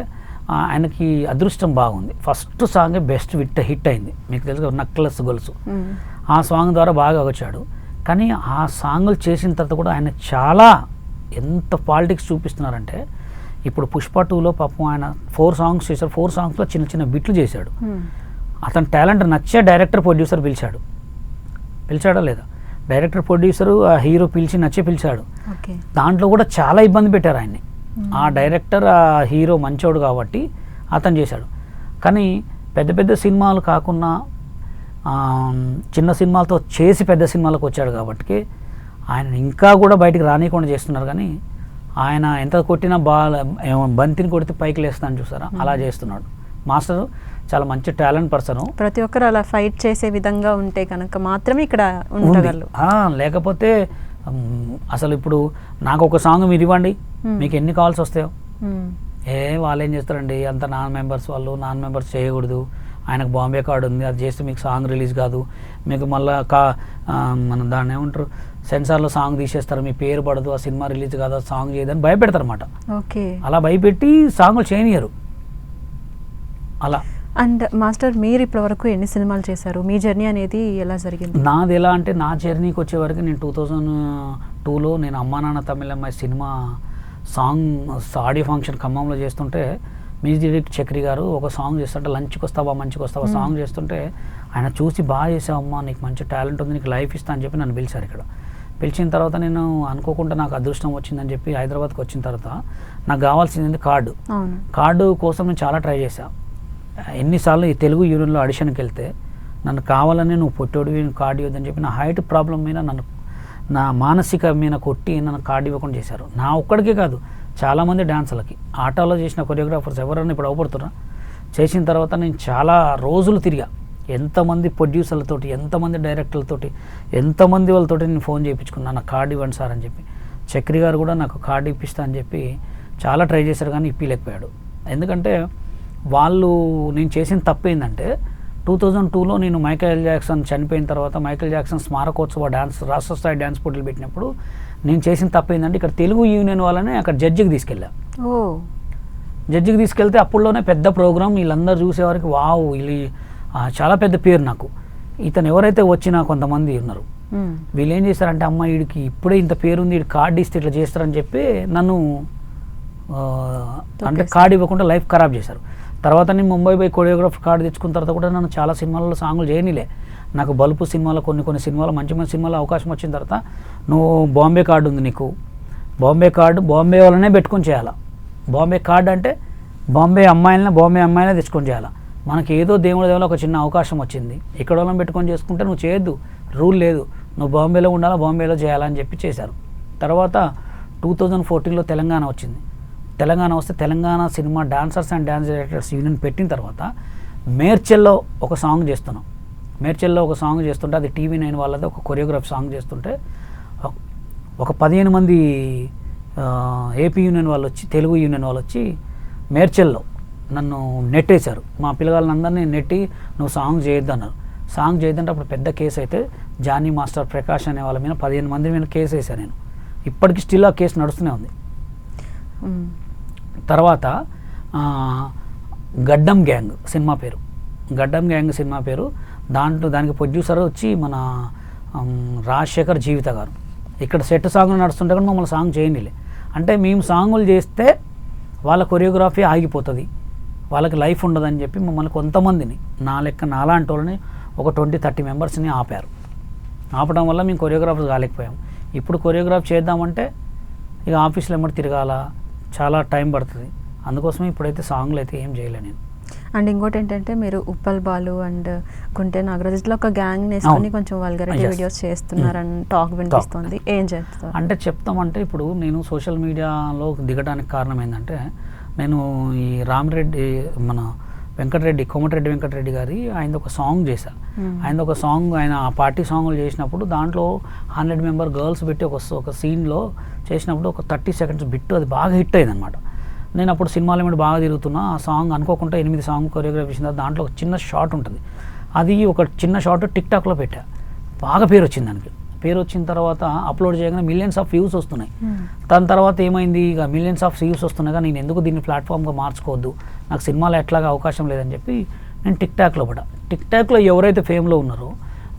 ఆయనకి అదృష్టం బాగుంది. ఫస్ట్ సాంగే బెస్ట్ హిట్ అయింది, మీకు తెలుసు నక్లెస్ గొలుసు, ఆ సాంగ్ ద్వారా బాగా వచ్చాడు. కానీ ఆ సాంగులు చేసిన తర్వాత కూడా ఆయన చాలా ఎంత పాలిటిక్స్ చూపిస్తున్నారంటే, ఇప్పుడు పుష్ప 2లో పాపం ఆయన 4 సాంగ్స్ చేశాడు, 4 సాంగ్స్లో చిన్న చిన్న బిట్లు చేశాడు. అతని టాలెంట్ నచ్చే డైరెక్టర్ ప్రొడ్యూసర్ పిలిచాడా లేదా? డైరెక్టర్ ప్రొడ్యూసరు ఆ హీరో నచ్చే పిలిచాడు. దాంట్లో కూడా చాలా ఇబ్బంది పెట్టారు ఆయన్ని. ఆ డైరెక్టర్ ఆ హీరో మంచోడు కాబట్టి అతను చేశాడు. కానీ పెద్ద పెద్ద సినిమాలు కాకుండా చిన్న సినిమాలతో చేసి పెద్ద సినిమాలకు వచ్చాడు కాబట్టి ఆయన ఇంకా కూడా బయటికి రానియకుండా చేస్తున్నారు. కానీ ఆయన ఎంత కొట్టినా బంతిని కొడితే పైకి లేస్తాను చూసారా, అలా చేస్తున్నాడు. మాస్టర్ చాలా మంచి టాలెంట్ పర్సన్. ప్రతి ఒక్కరు అలా ఫైట్ చేసే విధంగా ఉంటే కనుక మాత్రమే ఇక్కడ ఉండగలరు, లేకపోతే అసలు ఇప్పుడు నాకు ఒక సాంగ్ మీరు ఇవ్వండి, మీకు ఎన్ని కాల్స్ వస్తాయో. వాళ్ళు ఏం చేస్తారండి, అంత నాన్ మెంబర్స్ చేయకూడదు, ఆయనకు బాంబే కార్డు ఉంది, అది చేస్తే మీకు సాంగ్ రిలీజ్ కాదు, మీకు మళ్ళీ మనం దాన్ని ఏమంటారు సెన్సార్లో సాంగ్ తీసేస్తారు, మీ పేరు పడదు, ఆ సినిమా రిలీజ్ కాదు, ఆ సాంగ్ చేయదని భయపెడతారు అన్నమాట. అలా భయపెట్టి సాంగులు చేయనియరు అలా. అండ్ మాస్టర్, మీరు ఇప్పటివరకు ఎన్ని సినిమాలు చేశారు? మీ జర్నీ అనేది ఎలా జరిగింది? నాది ఎలా అంటే, నా జర్నీకి వచ్చేవరకు నేను 2002లో నేను అమ్మా నాన్న తమిళమ్మాయి సినిమా సాంగ్ ఆడియో ఫంక్షన్ ఖమ్మంలో చేస్తుంటే మ్యూజిక్ డైరెక్టర్ చక్రి గారు ఒక సాంగ్ చేస్తుంటే మంచికి వస్తావా సాంగ్ చేస్తుంటే ఆయన చూసి బాగా చేసావమ్మా, నీకు మంచి టాలెంట్ ఉంది, నీకు లైఫ్ ఇస్తా అని చెప్పి నన్ను పిలిచారు. ఇక్కడ పిలిచిన తర్వాత నేను అనుకోకుండా నాకు అదృష్టం వచ్చిందని చెప్పి హైదరాబాద్కి వచ్చిన తర్వాత నాకు కావాల్సింది కార్డు కోసం నేను చాలా ట్రై చేశాను. ఎన్నిసార్లు ఈ తెలుగు యూనియన్లో ఆడిషన్కి వెళ్తే నన్ను కావాలని నువ్వు పొట్టోడివి కార్డు ఇవ్వద్దని చెప్పి నా హైట్ ప్రాబ్లం మీద నా మానసిక మీద కొట్టి నన్ను కార్డు ఇవ్వకుండా చేశారు. నా ఒక్కడికే కాదు, చాలామంది డాన్సర్లకి, ఆటోలో చేసిన కొరియోగ్రాఫర్స్ ఎవరైనా ఇప్పుడు అవపడుతున్నా. చేసిన తర్వాత నేను చాలా రోజులు తిరిగా, ఎంతమంది ప్రొడ్యూసర్లతోటి, ఎంతమంది డైరెక్టర్లతోటి, ఎంతమంది వాళ్ళతోటి నేను ఫోన్ చేయించుకున్నాను, నాకు కార్డు ఇవ్వండి సార్ అని చెప్పి. చక్రి గారు కూడా నాకు కార్డు ఇప్పిస్తా అని చెప్పి చాలా ట్రై చేశారు, కానీ ఇప్పిలేకపోయాడు. ఎందుకంటే నేను చేసిన తప్పు ఏంటంటే 2002లో నేను మైకేల్ జాక్సన్ చనిపోయిన తర్వాత మైకేల్ జాక్సన్ స్మారకోత్సవ రాష్ట్ర స్థాయి డ్యాన్స్ పోటీలు పెట్టినప్పుడు నేను చేసిన తప్పు ఏంటంటే ఇక్కడ తెలుగు యూనియన్ వాళ్ళనే అక్కడ జడ్జికి తీసుకెళ్తే అప్పుడులోనే పెద్ద ప్రోగ్రామ్, వీళ్ళందరూ చూసేవారికి వావ్, వీళ్ళు చాలా పెద్ద పేరు నాకు. ఇతను ఎవరైతే వచ్చినా కొంతమంది ఉన్నారు, వీళ్ళు ఏం చేశారంటే అమ్మ వీడికి ఇప్పుడే ఇంత పేరుంది, వీడు కార్డు ఇస్తే ఇట్లా చేస్తారని చెప్పి నన్ను అంటే కార్డు ఇవ్వకుండా లైఫ్ ఖరాబ్ చేశారు. తర్వాత నేను ముంబై పోయి కొరియోగ్రాఫర్ కార్డు తెచ్చుకున్న తర్వాత కూడా నన్ను చాలా సినిమాలలో సాంగులు చేయనిలే. నాకు బల్పు సినిమాలో కొన్ని సినిమాలు మంచి సినిమాలో అవకాశం వచ్చిన తర్వాత నువ్వు బాంబే కార్డు ఉంది, నీకు బాంబే కార్డు బాంబే వాళ్ళనే పెట్టుకొని చేయాలా. బాంబే కార్డు అంటే బాంబే అమ్మాయిలనే తెచ్చుకొని చేయాలా. మనకి ఏదో దేవుడి ఒక చిన్న అవకాశం వచ్చింది, ఇక్కడ వాళ్ళని పెట్టుకొని చేసుకుంటే నువ్వు చేయొద్దు, రూల్ లేదు, నువ్వు బాంబేలో ఉండాలా, బాంబేలో చేయాలని చెప్పి చేశారు. తర్వాత 2014లో తెలంగాణ వచ్చింది. తెలంగాణ వస్తే Telangana cinema dancers and dance directors union పెట్టిన తర్వాత మేడ్చల్లో ఒక సాంగ్ చేస్తున్నాం. మేడ్చల్లో ఒక సాంగ్ చేస్తుంటే అది TV9 వాళ్ళది ఒక కొరియోగ్రాఫ్ సాంగ్ చేస్తుంటే ఒక 15 మంది ఏపీ యూనియన్ వాళ్ళు వచ్చి, తెలుగు యూనియన్ వాళ్ళు వచ్చి మేడ్చల్లో నన్ను నెట్టేశారు. మా పిల్లగాళ్ళందరినీ నెట్టి నువ్వు సాంగ్ చేయొద్దు అన్నారు. సాంగ్ చేయొద్దంటే అప్పుడు పెద్ద కేసు అయితే జానీ మాస్టర్, ప్రకాష్ అనే వాళ్ళ మీద 15 మంది మీద కేసు వేశాను నేను. ఇప్పటికీ స్టిల్ ఆ కేసు నడుస్తూనే ఉంది. తర్వాత గడ్డం గ్యాంగ్ సినిమా పేరు, గడ్డం గ్యాంగ్ సినిమా పేరు. దానికి ప్రొడ్యూసర్ వచ్చి మన రాజశేఖర్ జీవిత గారు. ఇక్కడ సెట్ సాంగ్లు నడుస్తుంటే కూడా మమ్మల్ని సాంగ్ చేయనిలే. అంటే మేము సాంగులు చేస్తే వాళ్ళ కొరియోగ్రఫీ ఆగిపోతుంది, వాళ్ళకి లైఫ్ ఉండదని చెప్పి మమ్మల్ని కొంతమందిని, నా లెక్క నాలాంటి వాళ్ళని ఒక 20-30 మెంబర్స్ని ఆపారు. ఆపడం వల్ల మేము కొరియోగ్రాఫర్స్ కాలేకపోయాం. ఇప్పుడు కొరియోగ్రాఫ్ చేద్దామంటే ఇక ఆఫీస్లో ఎమ్మటి తిరగాల, చాలా టైం పడుతుంది. అందుకోసమే ఇప్పుడైతే సాంగ్లు అయితే ఏం చేయలేను నేను. అండ్ ఇంకోటి ఏంటంటే మీరు ఉప్పల్ బాలు అండ్ గుంటె నాగరాజులో ఒక గ్యాంగ్ వేసుకొని కొంచెం వల్గరిటీ వీడియోస్ చేస్తున్నారని టాక్ వినిపిస్తుంది. ఏం చేస్తారు అంటే చెప్తామంటే ఇప్పుడు నేను సోషల్ మీడియాలో దిగడానికి కారణం ఏంటంటే నేను ఈ రామిరెడ్డి మన కోమటిరెడ్డి వెంకటరెడ్డి గారి ఆయన ఒక సాంగ్ చేశాను. ఆయన ఒక సాంగ్, ఆయన పార్టీ సాంగ్లు చేసినప్పుడు దాంట్లో 100 మెంబర్ గర్ల్స్ పెట్టి ఒక సీన్లో చేసినప్పుడు ఒక 30 సెకండ్స్ బిట్టు అది బాగా హిట్ అయింది అనమాట. నేను అప్పుడు సినిమాల మీద బాగా తిరుగుతున్నా. ఆ సాంగ్ అనుకోకుండా 8 సాంగ్ కొరియోగ్రాఫ్ చేసిన దాంట్లో ఒక చిన్న షార్ట్ ఉంటుంది. అది ఒక చిన్న షార్ట్ టిక్టాక్లో పెట్టా. బాగా పేరు వచ్చింది దానికి. పేరు వచ్చిన తర్వాత అప్లోడ్ చేయగానే మిలియన్స్ ఆఫ్ వ్యూస్ వస్తున్నాయి. దాని తర్వాత ఏమైంది, ఇక మిలియన్స్ ఆఫ్ వ్యూస్ వస్తున్నాయి కానీ నేను ఎందుకు దీన్ని ప్లాట్ఫామ్గా మార్చుకోవద్దు, నాకు సినిమాలో ఎట్లాగా అవకాశం లేదని చెప్పి నేను టిక్టాక్లో పడ్డా. టిక్టాక్లో ఎవరైతే ఫేమ్లో ఉన్నారో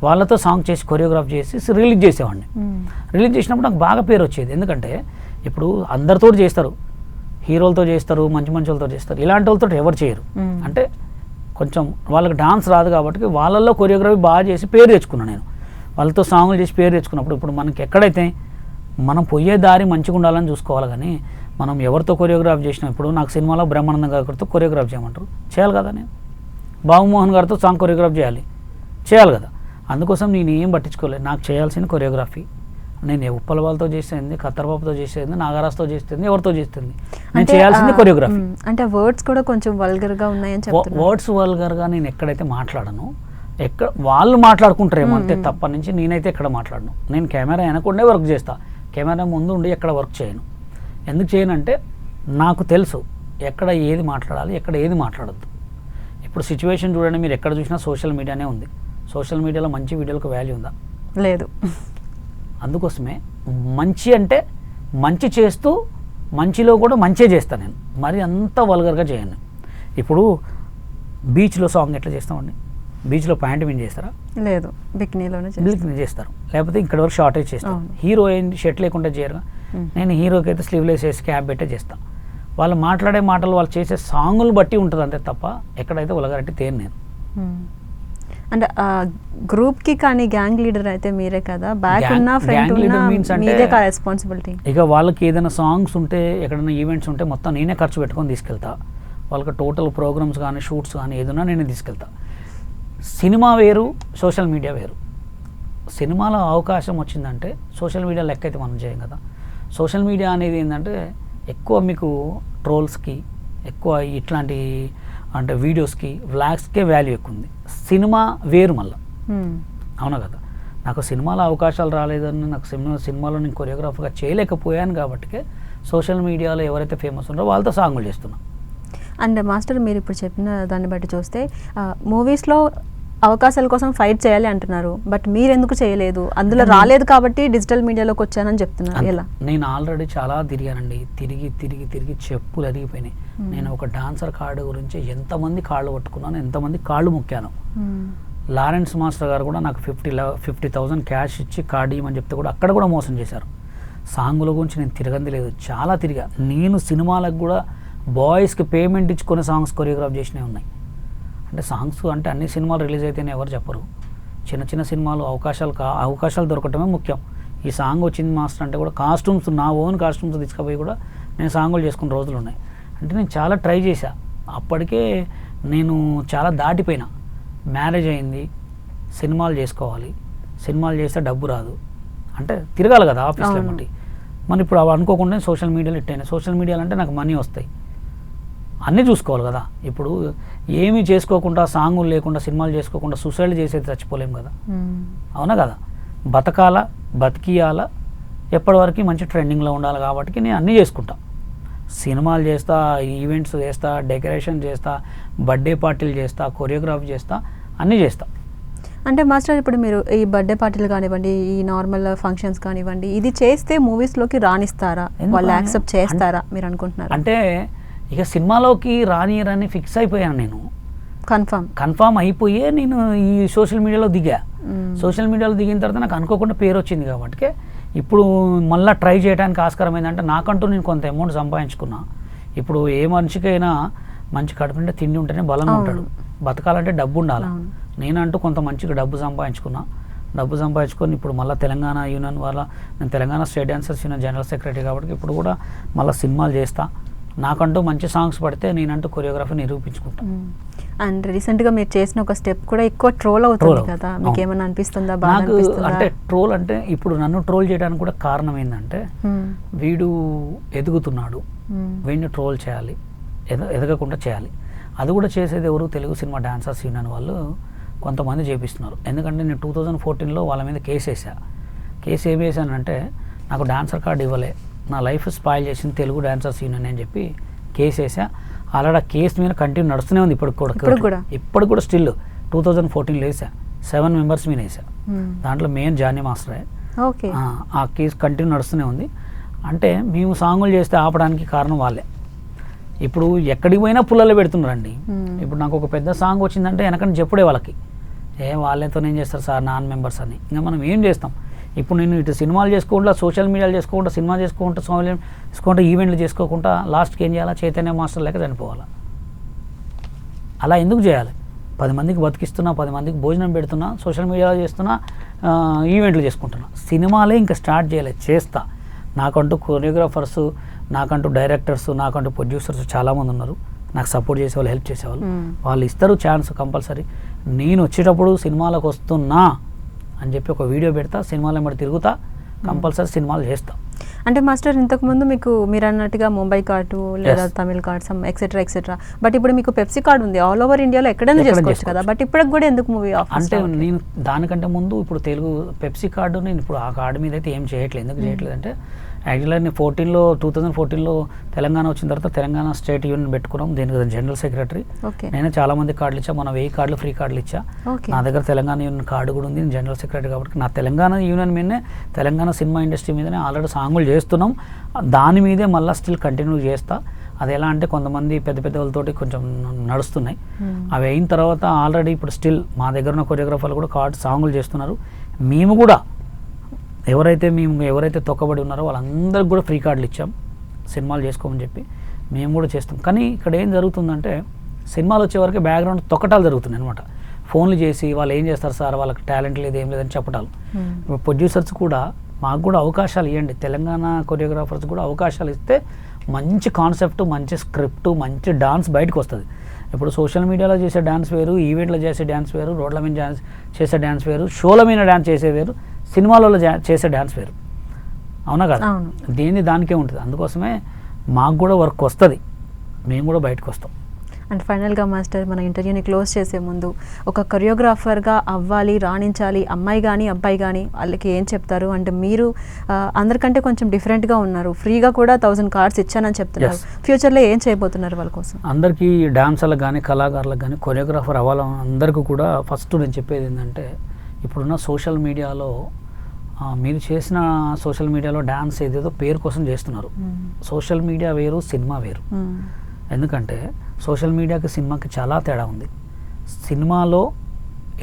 వాళ్ళతో సాంగ్ చేసి కొరియోగ్రాఫ్ చేసి రిలీజ్ చేసేవాడిని. రిలీజ్ చేసినప్పుడు నాకు బాగా పేరు వచ్చేది. ఎందుకంటే ఇప్పుడు అందరితో చేస్తారు, హీరోలతో చేస్తారు, మంచి వాళ్ళతో చేస్తారు, ఇలాంటి వాళ్ళతో ఎవరు చేయరు. అంటే కొంచెం వాళ్ళకి డాన్స్ రాదు కాబట్టి వాళ్ళల్లో కొరియోగ్రఫీ బాగా చేసి పేరు తెచ్చుకున్నాను నేను. వాళ్ళతో సాంగ్లు చేసి పేరు తెచ్చుకున్నప్పుడు ఇప్పుడు మనకి ఎక్కడైతే మనం పోయే దారి మంచిగా ఉండాలని చూసుకోవాలి. కానీ మనం ఎవరితో కొరియోగ్రాఫ్ చేసినా, ఇప్పుడు నాకు సినిమాలో బ్రహ్మానందం గారితో కొరియోగ్రాఫ్ చేయమంటారు, చేయాలి కదా. నేను బాబుమోహన్ గారితో సాంగ్ కొరియోగ్రాఫ్ చేయాలి కదా. అందుకోసం నేను ఏం పట్టించుకోలేదు. నాకు చేయాల్సిన కొరియోగ్రఫీ నేను ఉప్పల వాళ్ళతో చేసేది, ఖత్తర్బాబుతో చేసేది, నాగరాజ్తో చేస్తుంది, ఎవరితో చేస్తుంది, నేను చేయాల్సింది కొరియోగ్రఫీ. అంటే వర్డ్స్ కూడా కొంచెం వల్గర్గా ఉన్నాయని చెప్తున్నారు. వర్డ్స్ వల్గర్గా నేను ఎక్కడైతే మాట్లాడను, వాళ్ళు మాట్లాడుకుంటారేమో అంతే తప్ప నుంచి నేనైతే ఎక్కడ మాట్లాడను. నేను కెమెరా వెనకుండే వర్క్ చేస్తా, కెమెరా ముందు ఉండి ఎక్కడ వర్క్ చేయను. ఎందుకు చేయనంటే నాకు తెలుసు ఎక్కడ ఏది మాట్లాడాలి, ఎక్కడ ఏది మాట్లాడద్దు. ఇప్పుడు సిచ్యువేషన్ చూడండి, మీరు ఎక్కడ చూసినా సోషల్ మీడియానే ఉంది. సోషల్ మీడియాలో మంచి వీడియోలకు వాల్యూ ఉందా? లేదు. అందుకోసమే మంచి అంటే మంచి చేస్తూ మంచిలో కూడా మంచే చేస్తాను నేను, మరి అంత వల్గర్గా చేయను. ఇప్పుడు బీచ్లో సాంగ్ ఎట్లా చేస్తామండి, బీచ్లో ప్యాంట్ విన్ చేస్తారా? లేదు, బికినీలోనే చేస్తారు. లేకపోతే ఇక్కడ వరకు షార్టేజ్ చేస్తారు. హీరో ఏంటి షర్ట్ లేకుండా చేయరుగా. నేను హీరోకి అయితే స్లీవ్లెస్ వేసి క్యాప్ పెట్టే చేస్తాను. వాళ్ళు మాట్లాడే మాటలు, వాళ్ళు చేసే సాంగులు బట్టి ఉంటుంది అంతే తప్ప ఎక్కడైతే ఉలగరట్టి తేను నేను. అంటే గ్రూప్కి కానీ గ్యాంగ్ లీడర్ అయితే మీరే కదా, బ్యాక్ ఉన్న ఫ్రంట్ ఉన్న మీదే కదా రెస్పాన్సిబిలిటీ. ఇక వాళ్ళకి ఏదైనా సాంగ్స్ ఉంటే, ఎక్కడైనా ఈవెంట్స్ ఉంటే మొత్తం నేనే ఖర్చు పెట్టుకొని తీసుకెళ్తా. వాళ్ళకి టోటల్ ప్రోగ్రామ్స్ కానీ షూట్స్ కానీ ఏదైనా నేనే తీసుకెళ్తా. సినిమా వేరు, సోషల్ మీడియా వేరు. సినిమాలో అవకాశం వచ్చిందంటే సోషల్ మీడియా లెక్క అయితే మనం చేయం కదా. సోషల్ మీడియా అనేది ఏంటంటే ఎక్కువ మీకు ట్రోల్స్కి, ఎక్కువ ఇట్లాంటి అంటే వీడియోస్కి, వ్లాగ్స్కే వాల్యూ ఎక్కువ ఉంది. సినిమా వేరు మళ్ళీ, అవునా కదా. నాకు సినిమాలో అవకాశాలు రాలేదని, నాకు సినిమాలో నేను కొరియోగ్రాఫర్గా చేయలేకపోయాను కాబట్టి సోషల్ మీడియాలో ఎవరైతే ఫేమస్ ఉన్నారో వాళ్ళతో సాంగులు చేస్తున్నా. అండ్ మాస్టర్, మీరు ఇప్పుడు చెప్పిన దాన్ని బట్టి చూస్తే మూవీస్లో అవకాశాల కోసం ఫైట్ చేయాలి అంటున్నారు, బట్ మీరు ఎందుకు చేయలేదు? అందులో రాలేదు కాబట్టి డిజిటల్ మీడియాలోకి వచ్చానని చెప్తున్నారు. ఎలా? నేను ఆల్రెడీ చాలా తిరిగానండి, తిరిగి చెప్పులు అరిగిపోయినాయి. నేను ఒక డాన్సర్ కార్డు గురించి ఎంతమంది కాళ్ళు పట్టుకున్నాను, ఎంతమంది కాళ్ళు మొక్కాను. లారెన్స్ మాస్టర్ గారు కూడా నాకు 50,000 క్యాష్ ఇచ్చి కార్డు ఇవ్వమని చెప్తే కూడా అక్కడ కూడా మోసం చేశారు. సాంగుల గురించి నేను తిరగంది లేదు, చాలా తిరిగా. నేను సినిమాలకు కూడా బాయ్స్కి పేమెంట్ ఇచ్చుకొని సాంగ్స్ కొరియోగ్రాఫ్ చేసినవి ఉన్నాయి. అంటే సాంగ్స్ అంటే అన్ని సినిమాలు రిలీజ్ అయితేనే ఎవరు చెప్పరు. చిన్న సినిమాలు అవకాశాలు దొరకటమే ముఖ్యం. ఈ సాంగ్ వచ్చింది మాస్టర్ అంటే కూడా కాస్ట్యూమ్స్, నా ఓన్ కాస్ట్యూమ్స్ తీసుకుపోయి కూడా నేను సాంగులు చేసుకున్న రోజులు ఉన్నాయి. అంటే నేను చాలా ట్రై చేశా. అప్పటికే నేను చాలా దాటిపోయినా. మ్యారేజ్ అయింది, సినిమాలు చేసుకోవాలి, సినిమాలు చేస్తే డబ్బు రాదు అంటే తిరగాలి కదా ఆఫీస్లో బట్టి. మరి ఇప్పుడు అవి అనుకోకుండా సోషల్ మీడియాలో ఇట్టయినా సోషల్ మీడియాలో అంటే నాకు మనీ వస్తాయి, అన్నీ చూసుకోవాలి కదా. ఇప్పుడు ఏమీ చేసుకోకుండా సాంగులు లేకుండా సినిమాలు చేసుకోకుండా సూసైడ్ చేసేది చచ్చిపోలేము కదా, అవునా కదా. బతికియాల ఎప్పటివరకు మంచి ట్రెండింగ్లో ఉండాలి కాబట్టి నేను అన్నీ చేసుకుంటా. సినిమాలు చేస్తా, ఈవెంట్స్ చేస్తా, డెకరేషన్ చేస్తా, బర్త్డే పార్టీలు చేస్తా, కొరియోగ్రఫీ చేస్తా, అన్నీ చేస్తా. అంటే మాస్టర్ ఇప్పుడు మీరు ఈ బర్త్డే పార్టీలు కానివ్వండి, ఈ నార్మల్ ఫంక్షన్స్ కానివ్వండి, ఇది చేస్తే మూవీస్లోకి రాణిస్తారా, వాళ్ళు యాక్సెప్ట్ చేస్తారా మీరు అనుకుంటున్నారు? అంటే ఇక సినిమాలోకి రానియరని ఫిక్స్ అయిపోయాను నేను, కన్ఫామ్ అయిపోయే నేను ఈ సోషల్ మీడియాలో దిగా. సోషల్ మీడియాలో దిగిన తర్వాత నాకు అనుకోకుండా పేరు వచ్చింది కాబట్టి ఇప్పుడు మళ్ళీ ట్రై చేయడానికి ఆస్కారం ఏంటంటే నాకంటూ నేను కొంత అమౌంట్ సంపాదించుకున్నా. ఇప్పుడు ఏ మనిషికైనా మంచి కడుపు నిండా తిండి ఉంటేనే బలంగా ఉంటాడు, బతకాలంటే డబ్బు ఉండాలి. నేనంటూ కొంత మంచిగా డబ్బు సంపాదించుకొని ఇప్పుడు మళ్ళీ తెలంగాణ యూనియన్ వల్ల నేను Telangana state dancers union general secretary కాబట్టి ఇప్పుడు కూడా మళ్ళీ సినిమాలు చేస్తా. నాకంటూ మంచి సాంగ్స్ పడితే నేనంటూ కొరియోగ్రఫీ నిరూపించుకుంటా. అండ్ రీసెంట్గా మీరు చేసిన ఒక స్టెప్ కూడా ఎక్కువ ట్రోల్ అవుతుంది కదా, మీకు ఏమైనా అనిపిస్తుందా? నాకు అంటే ట్రోల్ అంటే ఇప్పుడు నన్ను ట్రోల్ చేయడానికి కూడా కారణం ఏంటంటే వీడు ఎదుగుతున్నాడు, వీడిని ట్రోల్ చేయాలి, ఎదగకుండా చేయాలి. అది కూడా చేసేది ఎవరు? తెలుగు సినిమా డాన్సర్స్ యూనియన్ వాళ్ళు కొంతమంది చేపిస్తున్నారు. ఎందుకంటే నేను 2014లో వాళ్ళ మీద కేసు ఏం వేసానంటే నాకు డాన్సర్ కార్డు ఇవ్వలే, నా లైఫ్ స్పాయిల్ చేసింది తెలుగు డాన్సర్స్ యూనియన్ అని చెప్పి కేసు వేసా. ఆల్రెడీ ఆ కేసు మీద కంటిన్యూ నడుస్తూనే ఉంది ఇప్పుడు కూడా స్టిల్ 2014లో వేసా, 7 మెంబర్స్ మీద వేసా. దాంట్లో మెయిన్ జానీ మాస్టరే. ఆ కేసు కంటిన్యూ నడుస్తూనే ఉంది. అంటే మేము సాంగులు చేస్తే ఆపడానికి కారణం వాళ్ళే. ఇప్పుడు ఎక్కడికి పోయినా పుల్లలు పెడుతున్నారండి. ఇప్పుడు నాకు ఒక పెద్ద సాంగ్ వచ్చిందంటే వెనకని చెప్పుడే వాళ్ళకి, వాళ్ళతో ఏం చేస్తారు సార్ నాన్ మెంబర్స్ అని. ఇంకా మనం ఏం చేస్తాం? ఇప్పుడు నేను ఇటు సినిమాలు చేసుకోకుండా, సోషల్ మీడియాలు చేసుకోకుండా, సినిమా చేసుకుంటా, ఈవెంట్లు చేసుకోకుండా లాస్ట్కి ఏం చేయాలా? చైతన్య మాస్టర్ లేక చనిపోవాలా? అలా ఎందుకు చేయాలి? 10 మందికి బతికిస్తున్నా, 10 మందికి భోజనం పెడుతున్నా, సోషల్ మీడియాలో చేస్తున్నా, ఈవెంట్లు చేసుకుంటున్నా. సినిమాలే ఇంకా స్టార్ట్ చేయలేదు, చేస్తా. నాకంటూ కొరియోగ్రాఫర్స్, నాకంటూ డైరెక్టర్స్, నాకంటూ ప్రొడ్యూసర్స్ చాలామంది ఉన్నారు, నాకు సపోర్ట్ చేసేవాళ్ళు, హెల్ప్ చేసేవాళ్ళు. వాళ్ళు ఇస్తారు ఛాన్స్ కంపల్సరీ. నేను వచ్చేటప్పుడు సినిమాలకు వస్తున్నా అని చెప్పి ఒక వీడియో పెడతా, సినిమాలు ఏమన్నా తిరుగుతా, కంపల్సరీ సినిమాలు చేస్తా. అంటే మాస్టర్ ఇంతకుముందు మీరు అన్నట్టుగా ముంబై కార్డు లేదా తమిళ కార్డ్ ఎక్సెట్రా, బట్ ఇప్పుడు మీకు పెప్సీ కార్డు ఉంది, ఆల్ ఓవర్ ఇండియాలో ఎక్కడైనా చేసుకోవచ్చు కదా, బట్ ఇప్పటికి కూడా ఎందుకు మూవీ అంటే నేను దానికంటే ముందు ఇప్పుడు తెలుగు పెప్సీ కార్డు నేను ఇప్పుడు ఆ కార్డు మీద అయితే ఏం చేయట్లేదు. ఎందుకు చేయట్లేదు అంటే యాక్చువల్గా నేను 2014లో తెలంగాణ వచ్చిన తర్వాత తెలంగాణ స్టేట్ యూనియన్ పెట్టుకున్నాం, దీనికి జనరల్ సెక్రటరీ. నేను చాలా మంది కార్డులు ఇచ్చా, మన 1000 కార్డులు ఫ్రీ కార్డులు ఇచ్చా. నా దగ్గర తెలంగాణ యూనియన్ కార్డు కూడా ఉంది, నేను జనరల్ సెక్రటరీ కాబట్టి నా తెలంగాణ యూనియన్ మీదనే, తెలంగాణ సినిమా ఇండస్ట్రీ మీదనే ఆల్రెడీ సాంగులు చేస్తున్నాం. దాని మీదే మళ్ళీ స్టిల్ కంటిన్యూ చేస్తా. అది ఎలా అంటే కొంతమంది పెద్ద వాళ్ళతోటి కొంచెం నడుస్తున్నాయి. అవి అయిన తర్వాత ఆల్రెడీ ఇప్పుడు స్టిల్ మా దగ్గర ఉన్న కొరియోగ్రాఫర్లు కూడా సాంగులు చేస్తున్నారు. మేము కూడా ఎవరైతే తొక్కబడి ఉన్నారో వాళ్ళందరికీ కూడా ఫ్రీ కార్డులు ఇచ్చాం, సినిమాలు చేసుకోమని చెప్పి మేము కూడా చేస్తాం. కానీ ఇక్కడ ఏం జరుగుతుందంటే సినిమాలు వచ్చేవరకు బ్యాక్గ్రౌండ్ తొక్కటాలు జరుగుతున్నాయి అనమాట. ఫోన్లు చేసి వాళ్ళు ఏం చేస్తారు సార్, వాళ్ళకి టాలెంట్ లేదు ఏం లేదని చెప్పటాలు. ప్రొడ్యూసర్స్ కూడా మాకు కూడా అవకాశాలు ఇవ్వండి, తెలంగాణ కొరియోగ్రాఫర్స్ కూడా అవకాశాలు ఇస్తే మంచి కాన్సెప్ట్, మంచి స్క్రిప్ట్, మంచి డాన్స్ బయటకు వస్తుంది. ఇప్పుడు సోషల్ మీడియాలో చేసే డ్యాన్స్ వేరు, ఈవెంట్లో చేసే డ్యాన్స్ వేరు, రోడ్ల మీద చేసే డ్యాన్స్ వేరు, షోల మీద డ్యాన్స్ చేసే వేరు, సినిమాలలో చేసే డ్యాన్స్ వేరు, అవునా కదా? దానికే ఉంటుంది. అందుకోసమే మాకు కూడా వర్క్ వస్తుంది, మేము కూడా బయటకు వస్తాం. అండ్ ఫైనల్గా మాస్టర్ మన ఇంటర్వ్యూని క్లోజ్ చేసే ముందు ఒక కొరియోగ్రాఫర్గా అవ్వాలి, రాణించాలి, అమ్మాయి కానీ అబ్బాయి కానీ వాళ్ళకి ఏం చెప్తారు? అంటే మీరు అందరికంటే కొంచెం డిఫరెంట్గా ఉన్నారు, ఫ్రీగా కూడా 1000 కార్డ్స్ ఇచ్చానని చెప్తున్నారు, ఫ్యూచర్లో ఏం చేయబోతున్నారు వాళ్ళ కోసం? అందరికీ డాన్సర్లకు కానీ కళాకారులకు కానీ కొరియోగ్రాఫర్ అవ్వాలని అందరికీ కూడా ఫస్ట్ నేను చెప్పేది ఏంటంటే ఇప్పుడున్న సోషల్ మీడియాలో మీరు చేసిన సోషల్ మీడియాలో డ్యాన్స్ ఏదేదో పేరు కోసం చేస్తున్నారు. సోషల్ మీడియా వేరు, సినిమా వేరు. ఎందుకంటే సోషల్ మీడియాకి సినిమాకి చాలా తేడా ఉంది. సినిమాలో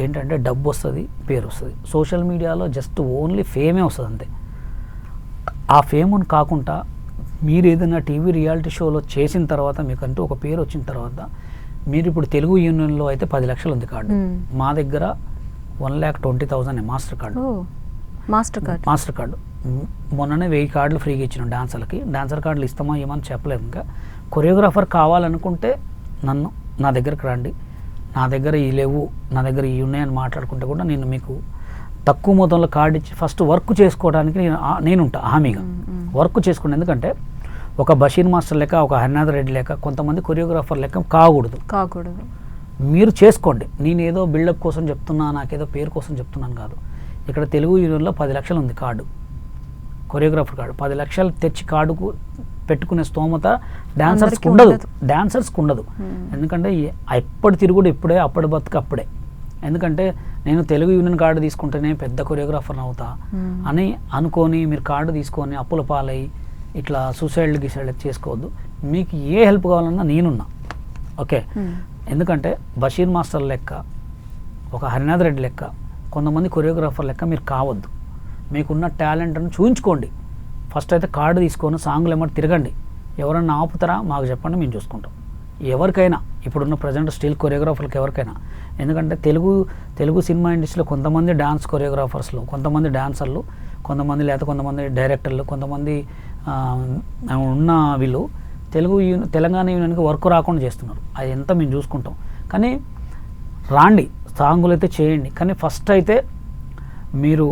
ఏంటంటే డబ్బు వస్తుంది, పేరు వస్తుంది. సోషల్ మీడియాలో జస్ట్ ఓన్లీ ఫేమే వస్తుంది అంతే. ఆ ఫేమును కాకుండా మీరు ఏదైనా టీవీ రియాలిటీ షోలో చేసిన తర్వాత మీకంటూ ఒక పేరు వచ్చిన తర్వాత మీరు ఇప్పుడు తెలుగు యూనియన్లో అయితే 10 లక్షలు ఉంది కార్డు, మా దగ్గర 1,20,000 మాస్టర్ కార్డు. మొన్ననే 1000 కార్డులు ఫ్రీగా ఇచ్చినాం డాన్సర్లకి. డాన్సర్ కార్డులు ఇస్తామా ఏమని చెప్పలేదు. ఇంకా కొరియోగ్రాఫర్ కావాలనుకుంటే నా దగ్గరకు రండి, నా దగ్గర ఈ లేవు, నా దగ్గర ఈ ఉన్నాయని మాట్లాడుకుంటే కూడా నేను మీకు తక్కువ మొత్తంలో కార్డు ఇచ్చి ఫస్ట్ వర్క్ చేసుకోవడానికి నేనుంటా హామీగా వర్క్ చేసుకోండి. ఎందుకంటే ఒక బషీర్ మాస్టర్ లెక్క, ఒక హరినాథ్ రెడ్డి లెక్క, కొంతమంది కొరియోగ్రాఫర్ లెక్క కాకూడదు. మీరు చేసుకోండి. నేను ఏదో బిల్డప్ కోసం చెప్తున్నా, నాకేదో పేరు కోసం చెప్తున్నాను కాదు. ఇక్కడ తెలుగు యూనియన్లో 10 లక్షలు ఉంది కార్డు, కొరియోగ్రాఫర్ కార్డు. 10 లక్షలు తెచ్చి కార్డుకు పెట్టుకునే స్తోమత డాన్సర్స్కి ఉండదు. ఎందుకంటే ఎప్పటి తిరుగుడు ఇప్పుడే, అప్పటి బతుకు అప్పుడే. ఎందుకంటే నేను తెలుగు యూనియన్ కార్డు తీసుకుంటేనే పెద్ద కొరియోగ్రాఫర్ని అవుతా అని అనుకొని మీరు కార్డు తీసుకొని అప్పుల పాలై ఇట్లా సూసైడ్ చేసుకోవద్దు. మీకు ఏ హెల్ప్ కావాలన్నా నేనున్నా, ఓకే. ఎందుకంటే బషీర్ మాస్టర్ లెక్క, ఒక హరినాథ్ రెడ్డి లెక్క, కొంతమంది కొరియోగ్రాఫర్ లెక్క మీరు కావద్దు. మీకున్న టాలెంట్ను చూపించుకోండి. ఫస్ట్ అయితే కార్డు తీసుకొని సాంగ్లు ఏమంటే తిరగండి. ఎవరన్నా ఆపుతారా మాకు చెప్పండి, మేము చూసుకుంటాం. ఎవరికైనా ఇప్పుడున్న ప్రజెంట్ స్టిల్ కొరియోగ్రాఫర్లకు ఎవరికైనా. ఎందుకంటే తెలుగు సినిమా ఇండస్ట్రీలో కొంతమంది డాన్స్ కొరియోగ్రాఫర్స్లో, కొంతమంది డాన్సర్లు, కొంతమంది డైరెక్టర్లు, కొంతమంది ఉన్న వీళ్ళు తెలంగాణ యూనియన్కి వర్క్ రాకుండా చేస్తున్నారు. అది ఎంత మేము చూసుకుంటాం. కానీ రాండి, సాంగులు అయితే చేయండి. కానీ ఫస్ట్ అయితే మీరు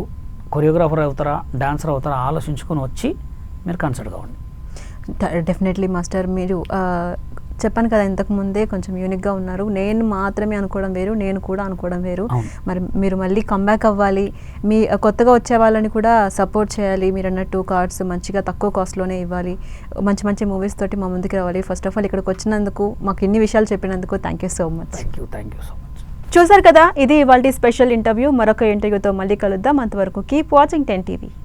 కొరియోగ్రాఫర్ అవుతారా, డాన్సర్ అవుతారా ఆలోచించుకొని వచ్చి మీరు కన్సల్ట్ కావండి. డెఫినెట్లీ మాస్టర్, మీరు చెప్పాను కదా ఇంతకు ముందే కొంచెం యూనిక్గా ఉన్నారు. నేను మాత్రమే అనుకోవడం వేరు, నేను కూడా అనుకోవడం వేరు. మరి మీరు మళ్ళీ కంబ్యాక్ అవ్వాలి, మీ కొత్తగా వచ్చే వాళ్ళని కూడా సపోర్ట్ చేయాలి. మీరు అన్నట్టు కార్డ్స్ మంచిగా తక్కువ కాస్ట్లోనే ఇవ్వాలి, మంచి మంచి మూవీస్ తోటి మా ముందుకు రావాలి. ఫస్ట్ ఆఫ్ ఆల్ ఇక్కడికి వచ్చినందుకు, మాకు ఇన్ని విషయాలు చెప్పినందుకు thank you so much. Thank you so much. చూసారు కదా, ఇది ఇవాల్టి స్పెషల్ ఇంటర్వ్యూ. మరొక ఇంటర్వ్యూతో మళ్ళీ కలుద్దాం. అంతవరకు కీప్ వాచింగ్ 10 TV.